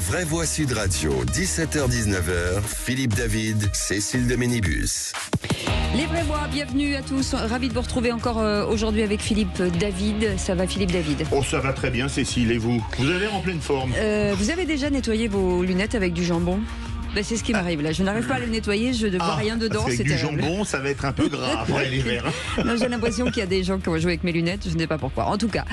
vraies voix Sud Radio, 17h-19h, Philippe David, Cécile de Ménibus. Les vraies voix, bienvenue à tous. Ravi de vous retrouver encore aujourd'hui avec Philippe David. Ça va Philippe David? Oh, ça va très bien Cécile, et vous? Vous avez l'air en pleine forme. Vous avez déjà nettoyé vos lunettes avec du jambon? Ben, c'est ce qui m'arrive là. Je n'arrive pas à les nettoyer, je ne vois rien dedans. Parce c'est du terrible. jambon, ça va être un peu gras après l'hiver. Non, j'ai l'impression qu'il y a des gens qui ont joué avec mes lunettes, je ne sais pas pourquoi. En tout cas,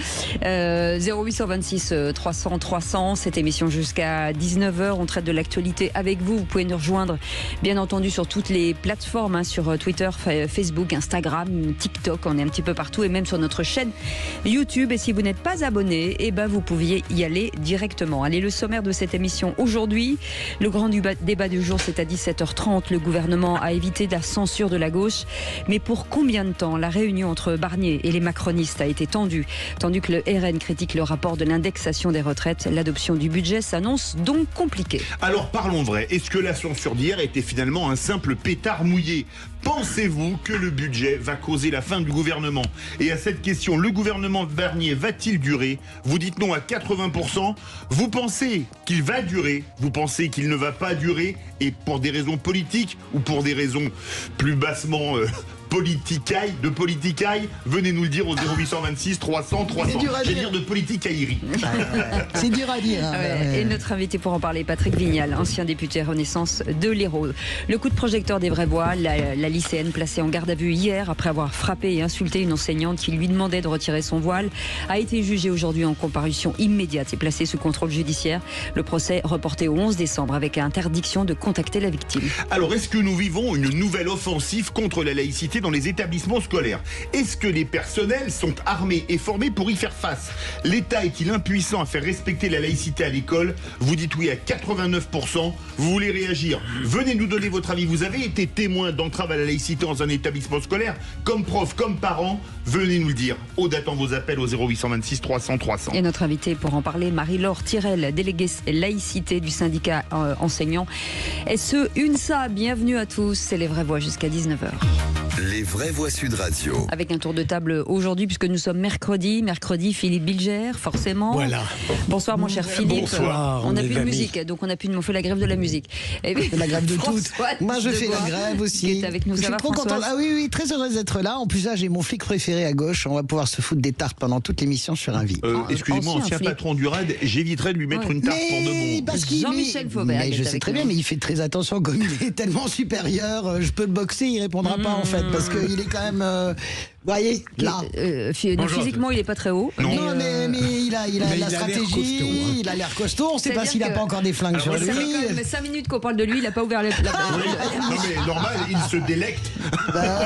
0826 300 300, cette émission jusqu'à 19h. On traite de l'actualité avec vous. Vous pouvez nous rejoindre, bien entendu, sur toutes les plateformes, sur Twitter, Facebook, Instagram, TikTok. On est un petit peu partout et même sur notre chaîne YouTube. Et si vous n'êtes pas abonné, vous pouviez y aller directement. Allez, le sommaire de cette émission aujourd'hui, le grand débat du jour, c'est à 17h30. Le gouvernement a évité la censure de la gauche. Mais pour combien de temps la réunion entre Barnier et les macronistes a été tendue? Tandis que le RN critique le rapport de l'indexation des retraites, l'adoption du budget s'annonce donc compliquée. Alors parlons vrai, est-ce que la censure d'hier était finalement un simple pétard mouillé? Pensez-vous que le budget va causer la fin du gouvernement? Et à cette question, le gouvernement Barnier va-t-il durer? Vous dites non à 80%. Vous pensez qu'il va durer? Vous pensez qu'il ne va pas durer? Et pour des raisons politiques ou pour des raisons plus bassement politicaille, venez nous le dire au 0826 300 300. Je vais dire de politicaillerie. C'est dur à dire. Et notre invité pour en parler, Patrick Vignal, ancien député Renaissance de l'Hérault. Le coup de projecteur des vraies voix, la lycéenne placée en garde à vue hier après avoir frappé et insulté une enseignante qui lui demandait de retirer son voile, a été jugée aujourd'hui en comparution immédiate et placée sous contrôle judiciaire. Le procès reporté au 11 décembre avec interdiction de contacter la victime. Alors, est-ce que nous vivons une nouvelle offensive contre la laïcité dans les établissements scolaires? Est-ce que les personnels sont armés et formés pour y faire face? L'État est-il impuissant à faire respecter la laïcité à l'école? Vous dites oui à 89%. Vous voulez réagir? Venez nous donner votre avis. Vous avez été témoin d'entrave à la laïcité dans un établissement scolaire, comme prof, comme parent? Venez nous le dire. Aude attend vos appels au 0826 300 300. Et notre invité pour en parler, Marie-Laure Tirel, déléguée laïcité du syndicat enseignant SE UNSA. Bienvenue à tous, c'est les vraies voix jusqu'à 19h. Les vraies voix Sud Radio. Avec un tour de table aujourd'hui, puisque nous sommes mercredi, Philippe Bilger, forcément. Voilà. Bonsoir mon cher Philippe. Bonsoir. On n'a plus de musique, donc on a pu nous faire la grève de la musique. Et la grève de toutes. Moi je fais la grève aussi. Qui est avec nous. Je suis trop contente. Ah oui, très heureuse d'être là. En plus là, j'ai mon flic préféré à gauche. On va pouvoir se foutre des tartes pendant toute l'émission sur un vie. Excusez-moi, ancien patron du RAD, j'éviterais de lui mettre une tarte pour de bon. Parce Jean-Michel Faubert. Mais je sais très bien, mais il fait très attention. Comme il est tellement supérieur, je peux le boxer, il répondra pas en fait, parce qu'il est quand même. Vous voyez, là. Physiquement, il est pas très haut. Non, mais il a la stratégie, il a l'air costaud. On ne sait pas s'il n'a pas encore des flingues sur lui. Ça fait quand même 5 minutes qu'on parle de lui, il n'a pas ouvert la. Non, mais normal, il se délecte.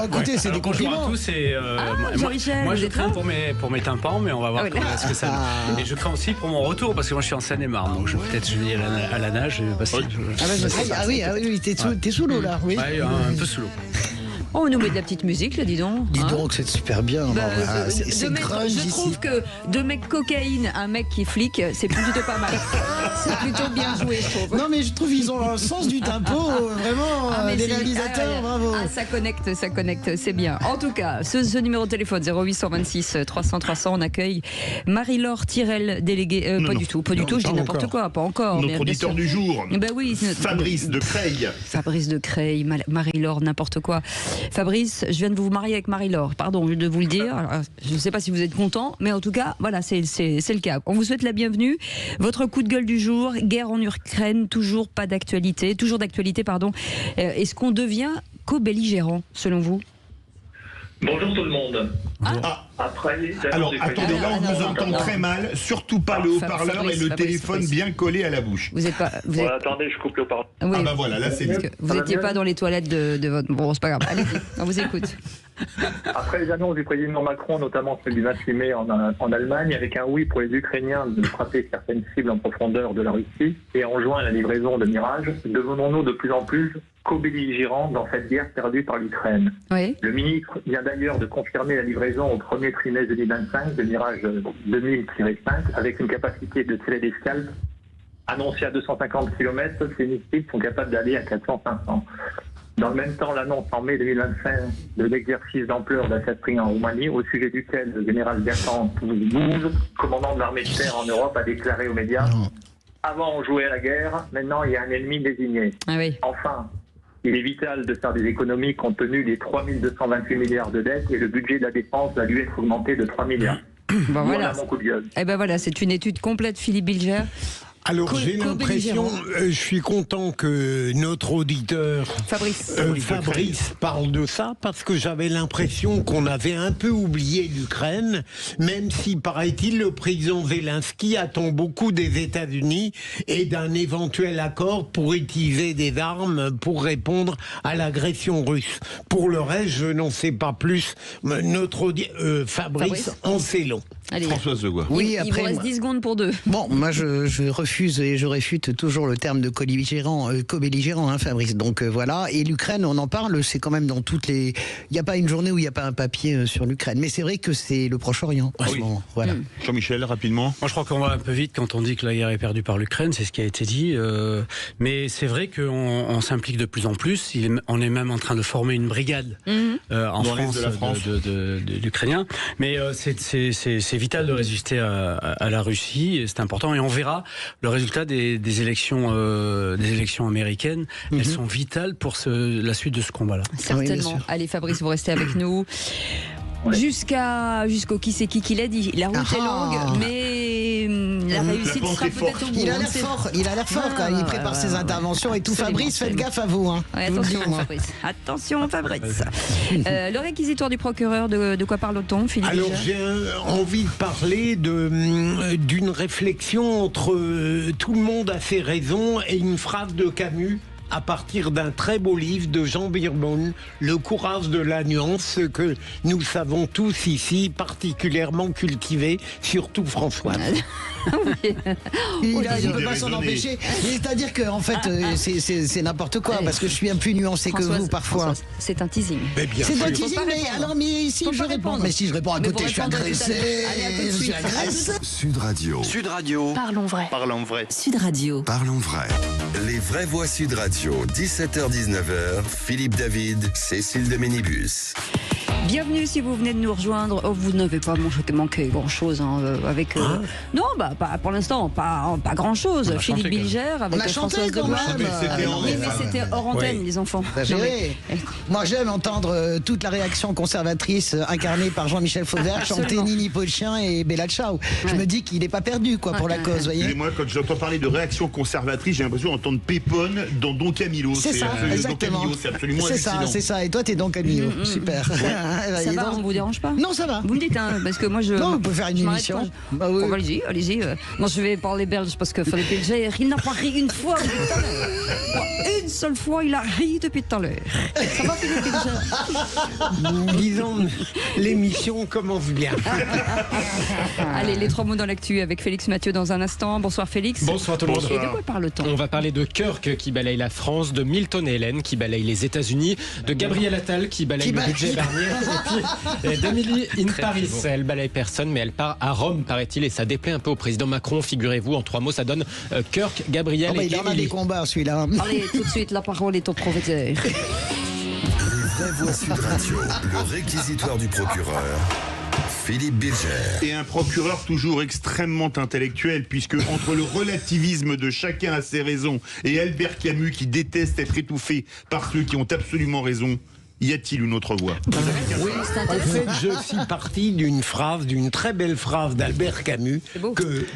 Écoutez, c'est des compliments. Bonjour à tous. Jean-Michel, moi je crains pour mes tympans, mais on va voir ce que ça donne. Et je crains aussi pour mon retour, parce que moi je suis en Seine-et-Marne, donc peut-être je vais aller à la nage. Ah oui, t'es sous l'eau là. Oui. Un peu sous l'eau. Oh, on nous met de la petite musique là, dis donc. Dis donc, c'est super bien. Je trouve que de mec cocaïne à un mec qui flic, c'est plutôt pas mal. C'est plutôt bien joué, je trouve. Non, mais je trouve qu'ils ont un sens du tempo, vraiment, les réalisateurs, bravo. Ça connecte, c'est bien. En tout cas, ce numéro de téléphone, 0826 300 300, on accueille Marie-Laure Tirel, déléguée. Pas du tout, je dis n'importe quoi, pas encore. Notre auditeur du jour, oui, Fabrice de Creil. Fabrice de Creil, Marie-Laure, n'importe quoi. Fabrice, je viens de vous marier avec Marie-Laure, pardon de vous le dire. Alors, je ne sais pas si vous êtes content, mais en tout cas, voilà, c'est le cas. On vous souhaite la bienvenue. Votre coup de gueule du jour, guerre en Ukraine, toujours d'actualité. Est-ce qu'on devient co-belligérant, selon vous? Bonjour tout le monde. Alors, attendez, là, on vous entend très mal, surtout pas le haut-parleur et le téléphone bien collé à la bouche. Vous êtes pas. Attendez, je coupe le haut-parleur. Oui. Ah bah voilà, là c'est mieux. Vous n'étiez pas dans les toilettes de votre. Bon, c'est pas grave. Allez-y, on vous écoute. Après les annonces du président Macron, notamment celle du 28 mai en Allemagne, avec un oui pour les Ukrainiens de frapper certaines cibles en profondeur de la Russie et en juin la livraison de Mirage, devenons-nous de plus en plus co-belligérants dans cette guerre perdue par l'Ukraine. Oui. Le ministre vient d'ailleurs de confirmer la livraison au premier trimestre 2025 de Mirage 2000-5 avec une capacité de tirer des scalps annoncée à 250 km. Ces missiles sont capables d'aller à 400-500. Dans le même temps, l'annonce en mai 2025 de l'exercice d'ampleur d'Assassin en Roumanie, au sujet duquel le général Bertrand Bouze, commandant de l'armée de terre en Europe, a déclaré aux médias Avant, on jouait à la guerre. Maintenant, il y a un ennemi désigné. Ah oui. Enfin, il est vital de faire des économies compte tenu des 3228 milliards de dettes et le budget de la défense va lui être augmenté de 3 milliards. Bon, Voilà mon coup de gueule. Eh ben voilà, c'est une étude complète, Philippe Bilger. Alors j'ai l'impression, je suis content que notre auditeur Fabrice parle de ça, parce que j'avais l'impression qu'on avait un peu oublié l'Ukraine, même si, paraît-il, le président Zelensky attend beaucoup des États-Unis et d'un éventuel accord pour utiliser des armes pour répondre à l'agression russe. Pour le reste, je n'en sais pas plus. Notre Fabrice en sait long. Allez. Françoise Legois. Oui, Il après, vous reste 10 secondes pour 2. bon, moi je refuse et je réfute toujours le terme de co-belligérant, hein, Fabrice. Donc voilà. Et l'Ukraine, on en parle, c'est quand même dans toutes les. Il n'y a pas une journée où il n'y a pas un papier sur l'Ukraine. Mais c'est vrai que c'est le Proche-Orient en ce moment. Voilà. Jean-Michel, rapidement. Moi, je crois qu'on va un peu vite quand on dit que la guerre est perdue par l'Ukraine, c'est ce qui a été dit. Mais c'est vrai qu'on s'implique de plus en plus. On est même en train de former une brigade en Dans l'est France, de la France. d'Ukrainiens. Mais c'est vital de résister à la Russie. C'est important. Et on verra le résultat des élections américaines. Elles sont vitales pour la suite de ce combat-là. Certainement. Allez, Fabrice, vous restez avec nous. Jusqu'au qui c'est qui l'a dit. La route est longue, mais la réussite sera peut-être au bout. Il a l'air fort quand il prépare ses interventions et tout. Absolument, Fabrice, faites gaffe à vous. Hein. Ouais, attention, Fabrice. Attention, Fabrice. Le réquisitoire du procureur, de quoi parle-t-on, Philippe? Alors j'ai envie de parler d'une réflexion entre tout le monde a ses raisons et une phrase de Camus à partir d'un très beau livre de Jean Birbon, Le courage de la nuance, ce que nous savons tous ici particulièrement cultivé, surtout François. Il ne peut pas s'en empêcher. C'est-à-dire que en fait, c'est n'importe quoi, parce que je suis un peu nuancé que vous parfois. C'est un teasing. Mais bien C'est sûr. un teasing, mais si je réponds. Mais si je réponds à côté, je suis agressé. Allez, à tout de suite. Sud Radio. Sud Radio. Parlons vrai. Parlons vrai. Sud Radio. Parlons vrai. Les vraies voix Sud Radio. 17h-19h. Philippe David, Cécile de Ménibus. Bienvenue si vous venez de nous rejoindre. Oh, vous n'avez pas manqué grand-chose avec... non, pas pour l'instant, pas grand-chose. Philippe Bilger avec On a chanté Françoise quand Legois. même. Oui, mais c'était hors antenne, les enfants. Moi, j'aime entendre toute la réaction conservatrice incarnée par Jean-Michel Fauvert chanter Nini Pochien et Bella Ciao. Je me dis qu'il n'est pas perdu pour la cause, voyez. Et moi, quand j'entends parler de réaction conservatrice, j'ai l'impression d'entendre Pépone dans Don Camillo. C'est ça, exactement. C'est absolument hallucinant. C'est ça. Et toi, t'es Don Camillo. Super. Ça va, on vous dérange pas? Non, ça va. Vous me dites, parce que moi je... Non, on peut faire une émission. Bah oui. Oh, allez-y. Moi je vais parler belge parce que Philippe Bilger, il n'a pas ri une fois depuis tout à l'heure. Une seule fois, il a ri depuis tout à l'heure. Ça va, Philippe Bilger? Disons, l'émission commence bien. Allez, les 3 mots dans l'actu avec Félix Mathieu dans un instant. Bonsoir Félix. Bonsoir tout le monde. Et de quoi parle-t-on? On va parler de Kirk qui balaye la France, de Milton et Hélène qui balaye les États-Unis, de Gabriel Attal qui balaye le budget Barnier, et puis d'Emily in Paris. Elle balaye personne, mais elle part à Rome, paraît-il, et ça déplaît un peu au président Macron. Figurez-vous, en 3 mots, ça donne Kirk, Gabriel et il en a des combats, celui-là. Allez, tout de suite, la parole est au professeur. Les vraies voix Sud Radio. Le réquisitoire du procureur. Philippe Bilger. Et un procureur toujours extrêmement intellectuel, puisque entre le relativisme de chacun à ses raisons et Albert Camus qui déteste être étouffé par ceux qui ont absolument raison, y a-t-il une autre voie? Oui, en fait, je suis parti d'une très belle phrase d'Albert Camus,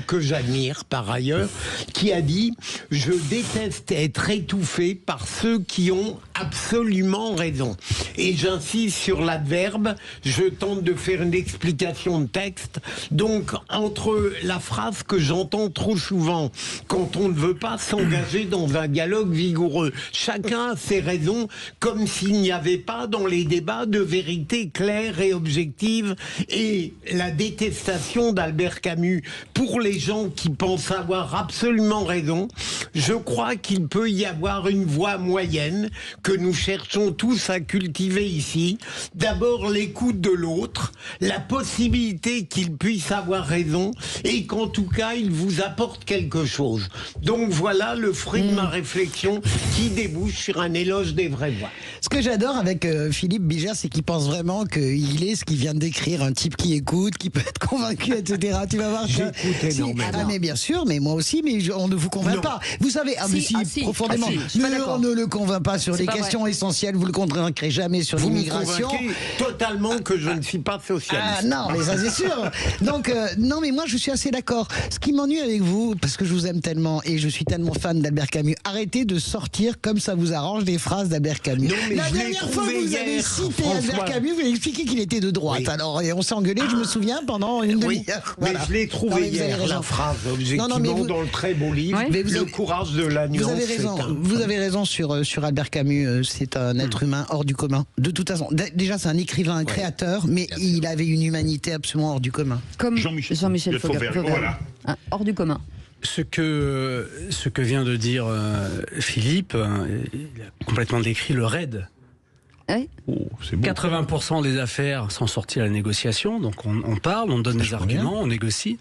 que j'admire par ailleurs, qui a dit « Je déteste être étouffé par ceux qui ont absolument raison ». Et j'insiste sur l'adverbe, je tente de faire une explication de texte. Donc, entre la phrase que j'entends trop souvent quand on ne veut pas s'engager dans un dialogue vigoureux, chacun a ses raisons, comme s'il n'y avait pas dans les débats de vérité claire et objective, et la détestation d'Albert Camus pour les gens qui pensent avoir absolument raison, Je crois qu'il peut y avoir une voie moyenne que nous cherchons tous à cultiver ici. D'abord l'écoute de l'autre, la possibilité qu'il puisse avoir raison et qu'en tout cas il vous apporte quelque chose. Donc voilà le fruit de ma réflexion qui débouche sur un éloge des vraies voix. Ce que j'adore avec Philippe Bilger, c'est qu'il pense vraiment qu'il est ce qu'il vient de décrire, un type qui écoute, qui peut être convaincu, etc. Tu vas voir. J'écoute énormément. Ah mais bien sûr, mais moi aussi, mais on ne vous convainc pas. Vous savez, profondément. On ne le convainc pas sur les questions essentielles. Vous le convaincrez jamais sur l'immigration. Vous me convainquez totalement que je ne suis pas socialiste. Ah non, mais ça c'est sûr. Donc non, mais moi je suis assez d'accord. Ce qui m'ennuie avec vous, parce que je vous aime tellement et je suis tellement fan d'Albert Camus, arrêtez de sortir comme ça vous arrange des phrases d'Albert Camus. Non, mais la dernière fois que vous avez cité Albert Camus, vous avez expliqué qu'il était de droite. Oui. Alors on s'est engueulé, je me souviens, pendant une demi-heure. Voilà. Mais je l'ai trouvé hier, la phrase, objectivement, dans le très beau livre, Le courage de la nuance. Vous avez raison sur Albert Camus, c'est un être humain hors du commun. De toute façon, déjà c'est un écrivain, un créateur, mais il avait une humanité absolument hors du commun. Comme Jean-Michel Fauvergue. Voilà. Hors du commun. Ce que vient de dire Philippe, il a complètement décrit le raid. Oui. Oh, c'est bon. 80% des affaires sont sorties à la négociation, donc on parle, on donne des arguments, on négocie.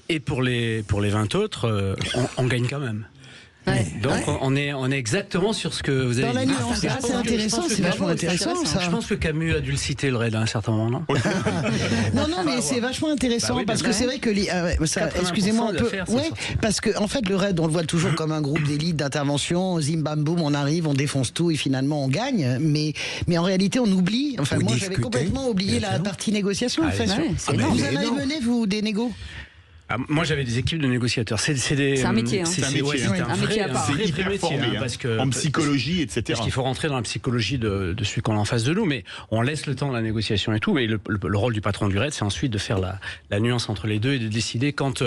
Et pour les 20 autres, on gagne quand même. Ouais. Donc on est exactement sur ce que vous avez dit. Dans la nuance, c'est intéressant, c'est vachement intéressant ça. Je pense que Camus a dû le citer, le raid, à un certain moment, non? Non, mais c'est vachement intéressant parce que c'est vrai que excusez-moi, on peut, parce que en fait le raid, on le voit toujours comme un groupe d'élite d'intervention. Zim bam boum, on arrive, on défonce tout et finalement on gagne. Mais en réalité, on oublie. Enfin, moi, j'avais complètement oublié la partie négociation. En fait, vous en avez mené vous des négos? Moi, j'avais des équipes de négociateurs. C'est un métier. C'est un métier à part. C'est hyper formé, parce que, en psychologie, etc. Parce qu'il faut rentrer dans la psychologie de celui qu'on a en face de nous. Mais on laisse le temps de la négociation et tout. Mais le rôle du patron du raid, c'est ensuite de faire la nuance entre les deux et de décider quand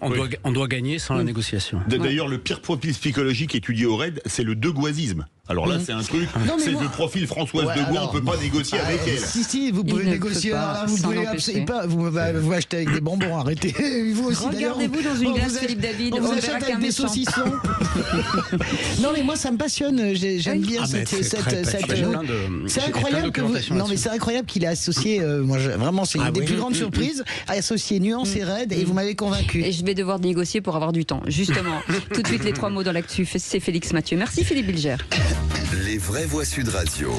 on doit gagner sans la négociation. D'ailleurs, le pire profil psychologique étudié au raid, c'est le degoisisme. Alors là, c'est un truc, c'est le profil Françoise de Gaulle, on ne peut pas négocier avec elle. Si, vous pouvez négocier, vous pouvez pas, vous achetez avec des bonbons, arrêtez. Vous aussi, regardez-vous dans une glace, Philippe David, on vous achète avec des saucissons. Non mais moi ça me passionne, j'aime bien cette c'est incroyable que c'est incroyable qu'il ait associé, vraiment c'est une des plus grandes surprises, à associer nuance et raid, et vous m'avez convaincu. Et je vais devoir négocier pour avoir du temps, justement. Tout de suite les 3 mots dans l'actu, c'est Félix Mathieu. Merci Philippe Bilger. Les vraies voix Sud Radio.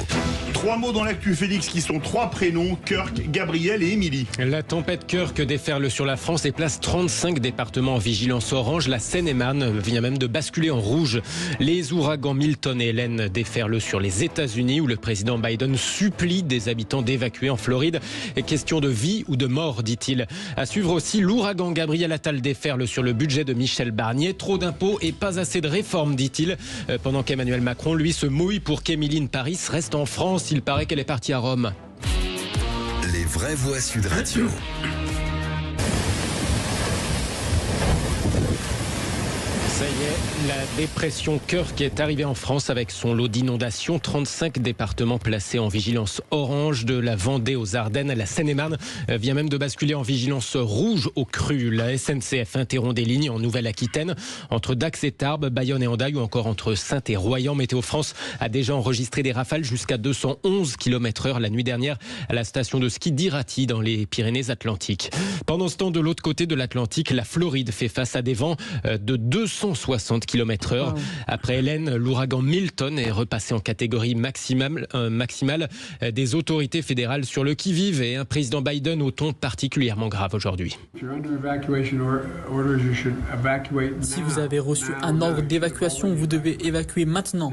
3 mots dans l'actu, Félix, qui sont 3 prénoms, Kirk, Gabriel et Émilie. La tempête Kirk déferle sur la France et place 35 départements en vigilance orange. La Seine-et-Marne vient même de basculer en rouge. Les ouragans Milton et Hélène déferlent sur les États-Unis, où le président Biden supplie des habitants d'évacuer en Floride. Question de vie ou de mort, dit-il. À suivre aussi, l'ouragan Gabriel Attal déferle sur le budget de Michel Barnier. Trop d'impôts et pas assez de réformes, dit-il. Pendant qu'Emmanuel Macron, lui, se mouille pour qu'Émilie in Paris reste en France. Il paraît qu'elle est partie à Rome. Les vraies voix Sud Radio. Ça y est, la dépression Kirk est arrivée en France avec son lot d'inondations. 35 départements placés en vigilance orange, de la Vendée aux Ardennes. La Seine-et-Marne vient même de basculer en vigilance rouge au cru. La SNCF interrompt des lignes en Nouvelle-Aquitaine entre Dax et Tarbes, Bayonne et Hendaye, ou encore entre Saintes et Royan. Météo France a déjà enregistré des rafales jusqu'à 211 km/h la nuit dernière à la station de ski d'Irati dans les Pyrénées-Atlantiques. Pendant ce temps, de l'autre côté de l'Atlantique, la Floride fait face à des vents de 260 km/h. Wow. Après Hélène, l'ouragan Milton est repassé en catégorie maximale. Des autorités fédérales sur le qui-vive et un président Biden au ton particulièrement grave aujourd'hui. Si vous avez reçu un ordre d'évacuation, vous devez évacuer maintenant.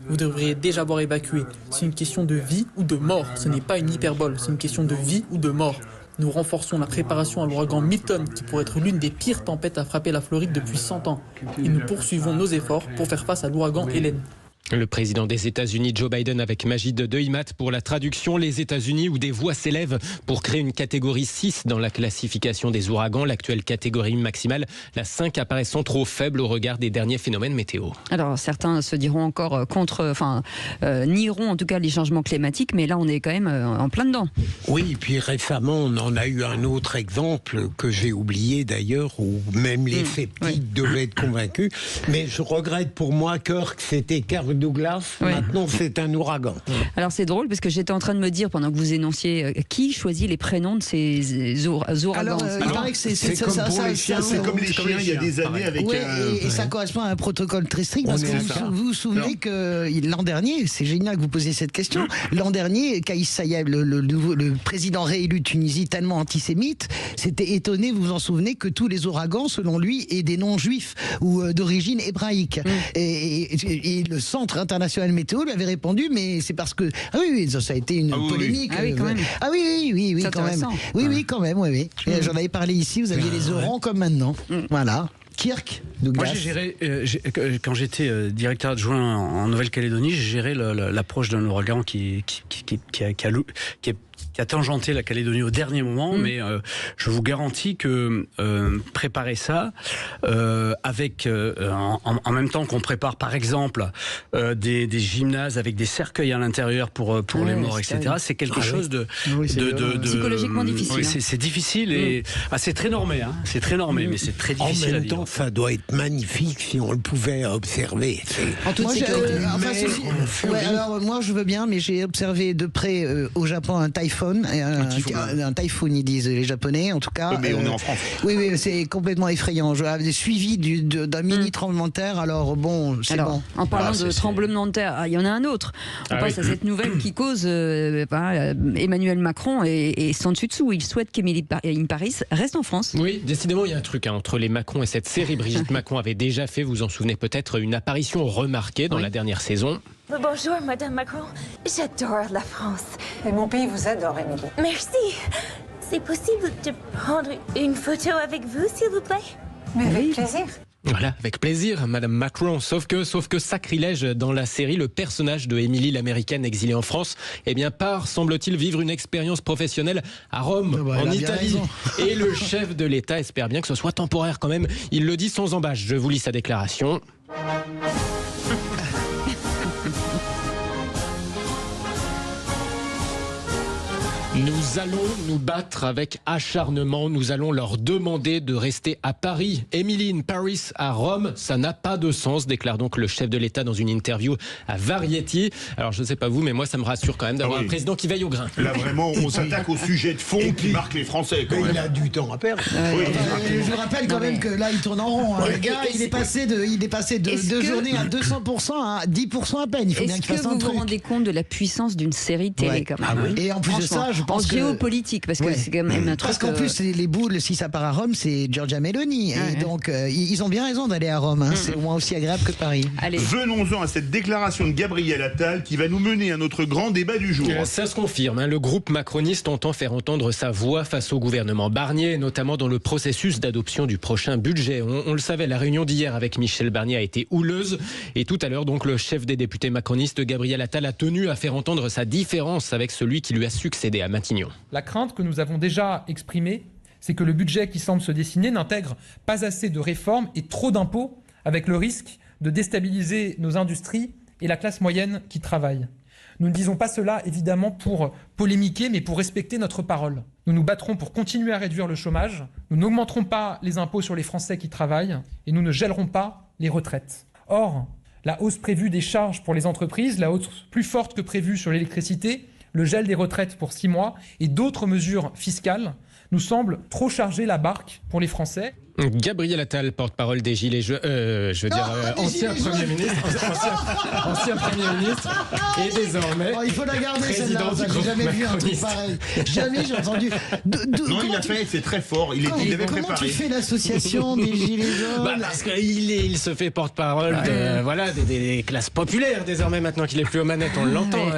Vous devriez déjà avoir évacué. C'est une question de vie ou de mort. Ce n'est pas une hyperbole, c'est une question de vie ou de mort. Nous renforçons la préparation à l'ouragan Milton, qui pourrait être l'une des pires tempêtes à frapper la Floride depuis 100 ans. Et nous poursuivons nos efforts pour faire face à l'ouragan Hélène. Le président des États-Unis, Joe Biden, avec Majid Dehimat pour la traduction. Les États-Unis où des voix s'élèvent pour créer une catégorie 6 dans la classification des ouragans. L'actuelle catégorie maximale, la 5, apparaissant trop faible au regard des derniers phénomènes météo. Alors certains se diront encore nieront en tout cas les changements climatiques, mais là on est quand même en plein dedans. Oui, puis récemment on en a eu un autre exemple que j'ai oublié d'ailleurs, où même les sceptiques devaient être convaincus. Mais je regrette pour moi que c'était Kirk Douglas, maintenant c'est un ouragan. Alors c'est drôle parce que j'étais en train de me dire pendant que vous énonciez qui choisit les prénoms de ces ouragans. Alors il paraît que c'est comme ça, pour les chiens, c'est comme les chiens il y a des années avec et ça correspond à un protocole très strict parce que vous vous souvenez que l'an dernier, c'est génial que vous posiez cette question, l'an dernier Kaïs Saïed, le président réélu de Tunisie tellement antisémite, s'était étonné, vous vous en souvenez, que tous les ouragans selon lui aient des noms juifs ou d'origine hébraïque. Et le Centre international météo lui avait répondu, mais c'est parce que ça a été une polémique. Quand même. Oui, quand même. Oui, quand même. J'en avais parlé ici. Vous aviez les orans comme maintenant. Voilà. Kirk Douglas. Moi, j'ai géré, quand j'étais directeur adjoint en Nouvelle-Calédonie, j'ai géré l'approche d'un ouragan qui a tangenté la Calédonie au dernier moment, mais je vous garantis que préparer ça avec en même temps qu'on prépare par exemple des gymnases avec des cercueils à l'intérieur pour les morts, etc. C'est quelque chose de psychologiquement difficile. C'est difficile et c'est très normé, c'est très normé, mais c'est très difficile à vivre. En même temps, ça doit être magnifique si on le pouvait observer. En toute sécurité. Alors moi je veux bien, mais j'ai observé de près au Japon un typhon. Un typhoon, ils disent les Japonais, en tout cas. Mais on est en France. Oui, c'est complètement effrayant. J'avais suivi d'un mini tremblement de terre. Alors bon, c'est bon. En parlant de tremblement de terre, il y en a un autre. On passe à cette nouvelle qui cause Emmanuel Macron et sans dessus dessous. Il souhaite qu'Emily in Paris reste en France. Oui, décidément, il y a un truc entre les Macron et cette série. Brigitte Macron avait déjà fait, vous en souvenez peut-être, une apparition remarquée dans la dernière saison. Bonjour, Madame Macron. J'adore la France. Et mon pays vous adore, Émilie. Merci. C'est possible de prendre une photo avec vous, s'il vous plaît? Mais avec plaisir. Voilà, avec plaisir, Madame Macron. Sauf que sacrilège dans la série, le personnage de Émilie, l'américaine exilée en France, part, semble-t-il, vivre une expérience professionnelle à Rome, en Italie. Et le chef de l'État espère bien que ce soit temporaire quand même. Il le dit sans embâche. Je vous lis sa déclaration. Nous allons nous battre avec acharnement. Nous allons leur demander de rester à Paris. Emily in Paris à Rome, ça n'a pas de sens, déclare donc le chef de l'État dans une interview à Variety. Alors je ne sais pas vous, mais moi ça me rassure quand même d'avoir un président qui veille au grain. Là vraiment, on s'attaque au sujet de fond qui marque les Français. Quand même. Il a du temps à perdre. Je vous rappelle quand même que là il tourne en rond. Le gars, il est passé de 2 journées à 200% à 10% à peine. Il faut bien qu'il fasse un truc. Est-ce que vous vous rendez compte de la puissance d'une série télé quand même? Et en plus de ça, je pense que géopolitique, parce que c'est quand même un truc. Parce qu'en plus, les boules, si ça part à Rome, c'est Giorgia Meloni. Et donc, ils ont bien raison d'aller à Rome. C'est au moins aussi agréable que Paris. Allez. Venons-en à cette déclaration de Gabriel Attal qui va nous mener à notre grand débat du jour. Ça se confirme. Le groupe macroniste entend faire entendre sa voix face au gouvernement Barnier, notamment dans le processus d'adoption du prochain budget. On le savait, la réunion d'hier avec Michel Barnier a été houleuse. Et tout à l'heure, donc, le chef des députés macronistes, Gabriel Attal, a tenu à faire entendre sa différence avec celui qui lui a succédé à Matignon. La crainte que nous avons déjà exprimée, c'est que le budget qui semble se dessiner n'intègre pas assez de réformes et trop d'impôts, avec le risque de déstabiliser nos industries et la classe moyenne qui travaille. Nous ne disons pas cela évidemment pour polémiquer, mais pour respecter notre parole. Nous nous battrons pour continuer à réduire le chômage, nous n'augmenterons pas les impôts sur les Français qui travaillent et nous ne gèlerons pas les retraites. Or, la hausse prévue des charges pour les entreprises, la hausse plus forte que prévue sur l'électricité, le gel des retraites pour 6 mois et d'autres mesures fiscales nous semblent trop charger la barque pour les Français. Gabriel Attal, porte-parole des Gilets jaunes, ancien Premier ministre, ancien Premier ministre et désormais il faut la garder président celle-là, j'ai jamais vu un truc pareil. Jamais j'ai entendu. Non, il a fait, c'est très fort, il avait préparé. Comment tu fais l'association des Gilets jaunes? Parce qu'il se fait porte-parole des classes populaires désormais maintenant qu'il est plus aux manettes, on l'entend,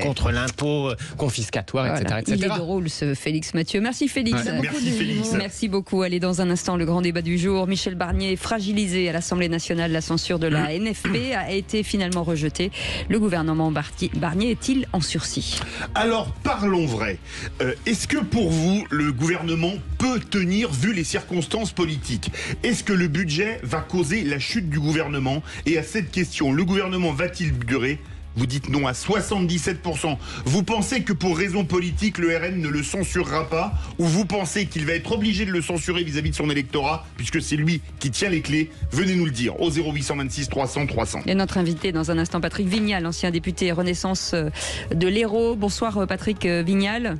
contre l'impôt confiscatoire, etc. Il est drôle ce Félix Mathieu. Merci Félix. Merci Félix. Merci beaucoup. Allez, dans un instant, l'instant le grand débat du jour. Michel Barnier, fragilisé à l'Assemblée nationale, la censure de la NFP a été finalement rejetée. Le gouvernement Barnier est-il en sursis? Alors, parlons vrai. Est-ce que pour vous, le gouvernement peut tenir vu les circonstances politiques? Est-ce que le budget va causer la chute du gouvernement? Et à cette question, le gouvernement va-t-il durer? Vous dites non à 77%. Vous pensez que pour raison politique, le RN ne le censurera pas? Ou vous pensez qu'il va être obligé de le censurer vis-à-vis de son électorat, puisque c'est lui qui tient les clés? Venez nous le dire au 0826 300 300. Et notre invité dans un instant, Patrick Vignal, ancien député Renaissance de l'Hérault. Bonsoir Patrick Vignal.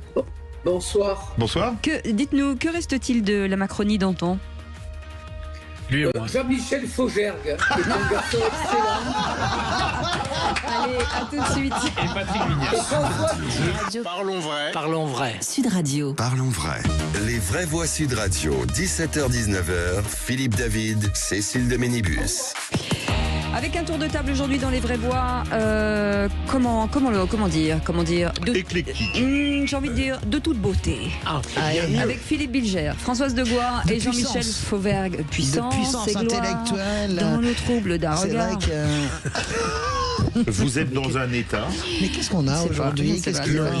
Bonsoir. Bonsoir. Dites-nous, que reste-t-il de la Macronie d'antan? Jean-Michel Faugergue, qui est un garçon excellent. Allez, à tout de suite. Et Patrick Vignal. Parlons vrai. Parlons vrai. Sud Radio. Parlons vrai. Les vraies voix Sud Radio, 17h-19h, Philippe David, Cécile de Ménibus. Avec un tour de table aujourd'hui dans les vraies voix, comment dire éclectique. J'ai envie de dire de toute beauté. Avec Philippe Bilger, Françoise Degois et Jean-Michel Fauvergue. Puissance et intellectuelle. Dans le trouble d'un regard. C'est vrai que... Vous êtes dans un état. Mais qu'est-ce qu'on a aujourd'hui? Qu'est-ce qu'il y a?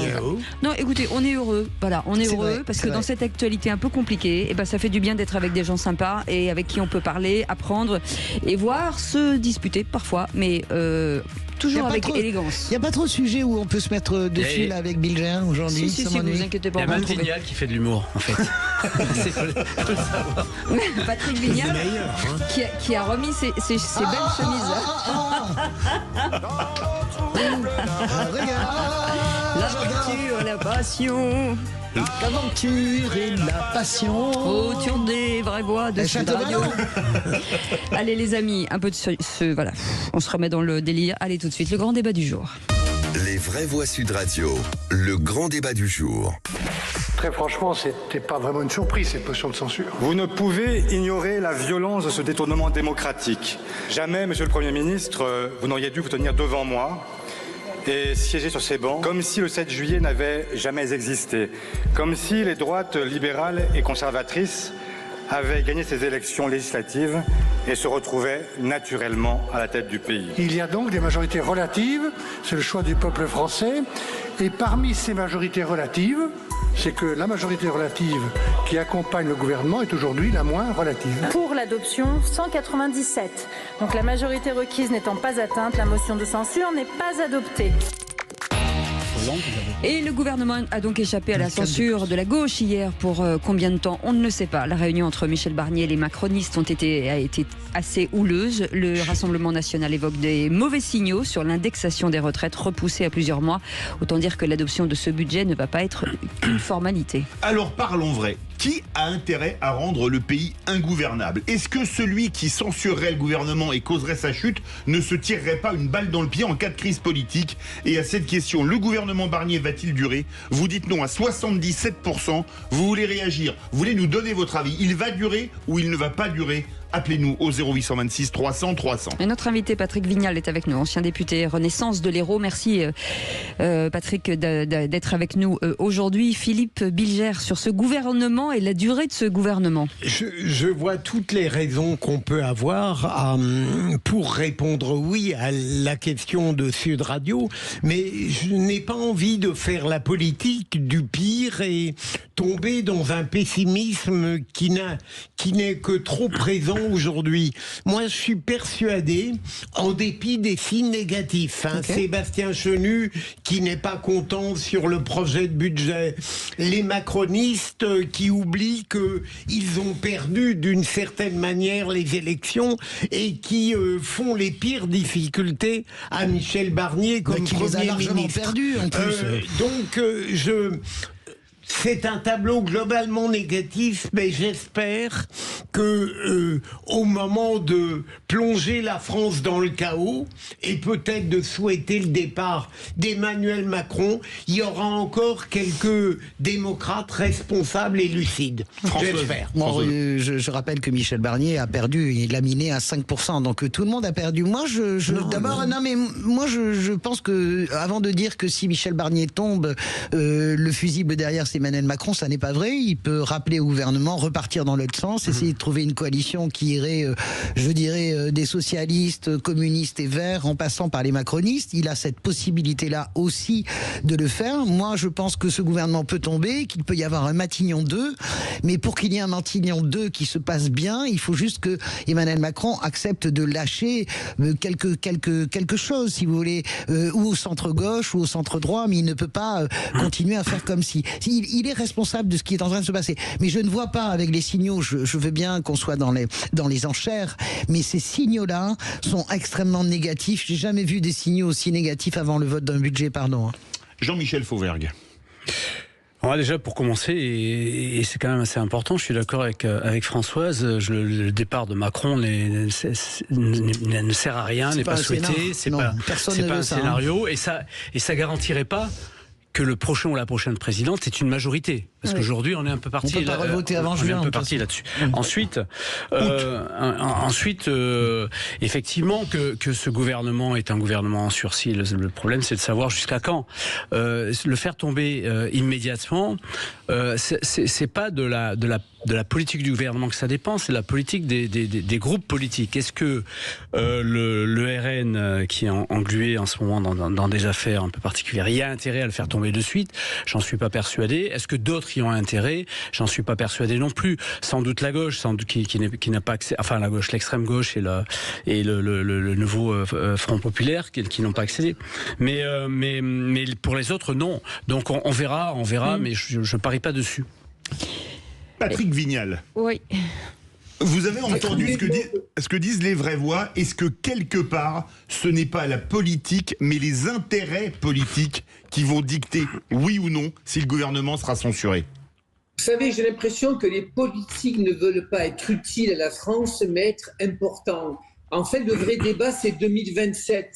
Non, écoutez, on est heureux. Voilà, on est heureux parce que dans cette actualité un peu compliquée, ça fait du bien d'être avec des gens sympas et avec qui on peut parler, apprendre et voir se disputer parfois, mais toujours avec élégance. Il n'y a pas trop de sujets où on peut se mettre dessus là, avec Bilger aujourd'hui. Si, vous inquiétez pas. Il y a même Vignal qui fait de l'humour, en fait. Patrick Vignal, qui a remis ses belles chemises. L'aventure, la passion. L'aventure et la passion. Autour des vraies voix de Sud Radio. Allez les amis, un peu de voilà, on se remet dans le délire. Allez tout de suite, le grand débat du jour. Les vraies voix Sud Radio, le grand débat du jour. Très franchement, c'était pas vraiment une surprise, cette motion de censure. Vous ne pouvez ignorer la violence de ce détournement démocratique. Jamais, monsieur le Premier ministre, vous n'auriez dû vous tenir devant moi et siéger sur ces bancs, comme si le 7 juillet n'avait jamais existé, comme si les droites libérales et conservatrices avaient gagné ces élections législatives et se retrouvaient naturellement à la tête du pays. Il y a donc des majorités relatives, c'est le choix du peuple français, et parmi ces majorités relatives, c'est que la majorité relative qui accompagne le gouvernement est aujourd'hui la moins relative. Pour l'adoption, 197. Donc la majorité requise n'étant pas atteinte, la motion de censure n'est pas adoptée. Et le gouvernement a donc échappé à la censure de la gauche hier pour combien de temps? On ne le sait pas. La réunion entre Michel Barnier et les macronistes a été assez houleuse. Le Rassemblement national évoque des mauvais signaux sur l'indexation des retraites repoussée à plusieurs mois. Autant dire que l'adoption de ce budget ne va pas être qu'une formalité. Alors parlons vrai. Qui a intérêt à rendre le pays ingouvernable? Est-ce que celui qui censurerait le gouvernement et causerait sa chute ne se tirerait pas une balle dans le pied en cas de crise politique? Et à cette question, le gouvernement Barnier va-t-il durer? Vous dites non à 77%. Vous voulez réagir? Vous voulez nous donner votre avis? Il va durer ou il ne va pas durer? Appelez-nous au 0826 300 300. Et notre invité Patrick Vignal est avec nous, ancien député Renaissance de l'Hérault. Merci Patrick d'être avec nous aujourd'hui. Philippe Bilger, sur ce gouvernement et la durée de ce gouvernement. Je vois toutes les raisons qu'on peut avoir pour répondre oui à la question de Sud Radio, mais je n'ai pas envie de faire la politique du pire et tomber dans un pessimisme qui n'est que trop présent aujourd'hui. Moi, je suis persuadé, en dépit des signes négatifs, Sébastien Chenu qui n'est pas content sur le projet de budget, les macronistes qui oublient qu'ils ont perdu d'une certaine manière les élections et qui font les pires difficultés à Michel Barnier comme Premier ministre. Perdu, en plus. Donc, c'est un tableau globalement négatif, mais j'espère que au moment de plonger la France dans le chaos et peut-être de souhaiter le départ d'Emmanuel Macron, il y aura encore quelques démocrates responsables et lucides. J'espère. Bon, je rappelle que Michel Barnier a perdu, il a miné à 5%, donc tout le monde a perdu. Moi, je pense que avant de dire que si Michel Barnier tombe, le fusible derrière c'est Emmanuel Macron, ça n'est pas vrai. Il peut rappeler au gouvernement, repartir dans l'autre sens, essayer de trouver une coalition qui irait, je dirais, des socialistes, communistes et verts, en passant par les macronistes. Il a cette possibilité-là aussi de le faire. Moi, je pense que ce gouvernement peut tomber, qu'il peut y avoir un Matignon 2, mais pour qu'il y ait un Matignon 2 qui se passe bien, il faut juste que Emmanuel Macron accepte de lâcher quelque chose, si vous voulez, ou au centre-gauche ou au centre-droit, mais il ne peut pas continuer à faire comme si. Il est responsable de ce qui est en train de se passer. Mais je ne vois pas, avec les signaux, je veux bien qu'on soit dans les enchères, mais ces signaux-là sont extrêmement négatifs. J'ai jamais vu des signaux aussi négatifs avant le vote d'un budget, pardon. Jean-Michel Fauvergue. Déjà, pour commencer, et c'est quand même assez important, je suis d'accord avec Françoise, le départ de Macron ne sert à rien, n'est pas souhaité, c'est pas un scénario, et ça garantirait pas que le prochain ou la prochaine présidente est une majorité. Parce qu'aujourd'hui, on est un peu parti. On peut pas revoter avant juin. On est un peu parti là-dessus. Ensuite, effectivement, que ce gouvernement est un gouvernement en sursis. Le problème, c'est de savoir jusqu'à quand. Le faire tomber immédiatement, c'est pas de la politique du gouvernement que ça dépend, c'est la politique des groupes politiques. Est-ce que le RN, qui est englué en ce moment dans des affaires un peu particulières, il y a intérêt à le faire tomber de suite? J'en suis pas persuadé. Est-ce que d'autres y ont intérêt? J'en suis pas persuadé non plus. Sans doute la gauche, sans doute qui n'a pas accès, enfin la gauche, l'extrême gauche et le nouveau Front populaire qui n'ont pas accédé. Mais pour les autres, non. Donc on verra, mais je parie pas dessus. Patrick Vignal. Oui. Vous avez entendu ce que disent les vraies voix. Est-ce que quelque part, ce n'est pas la politique, mais les intérêts politiques qui vont dicter, oui ou non, si le gouvernement sera censuré? Vous savez, j'ai l'impression que les politiques ne veulent pas être utiles à la France, mais être importants. En fait, le vrai débat, c'est 2027.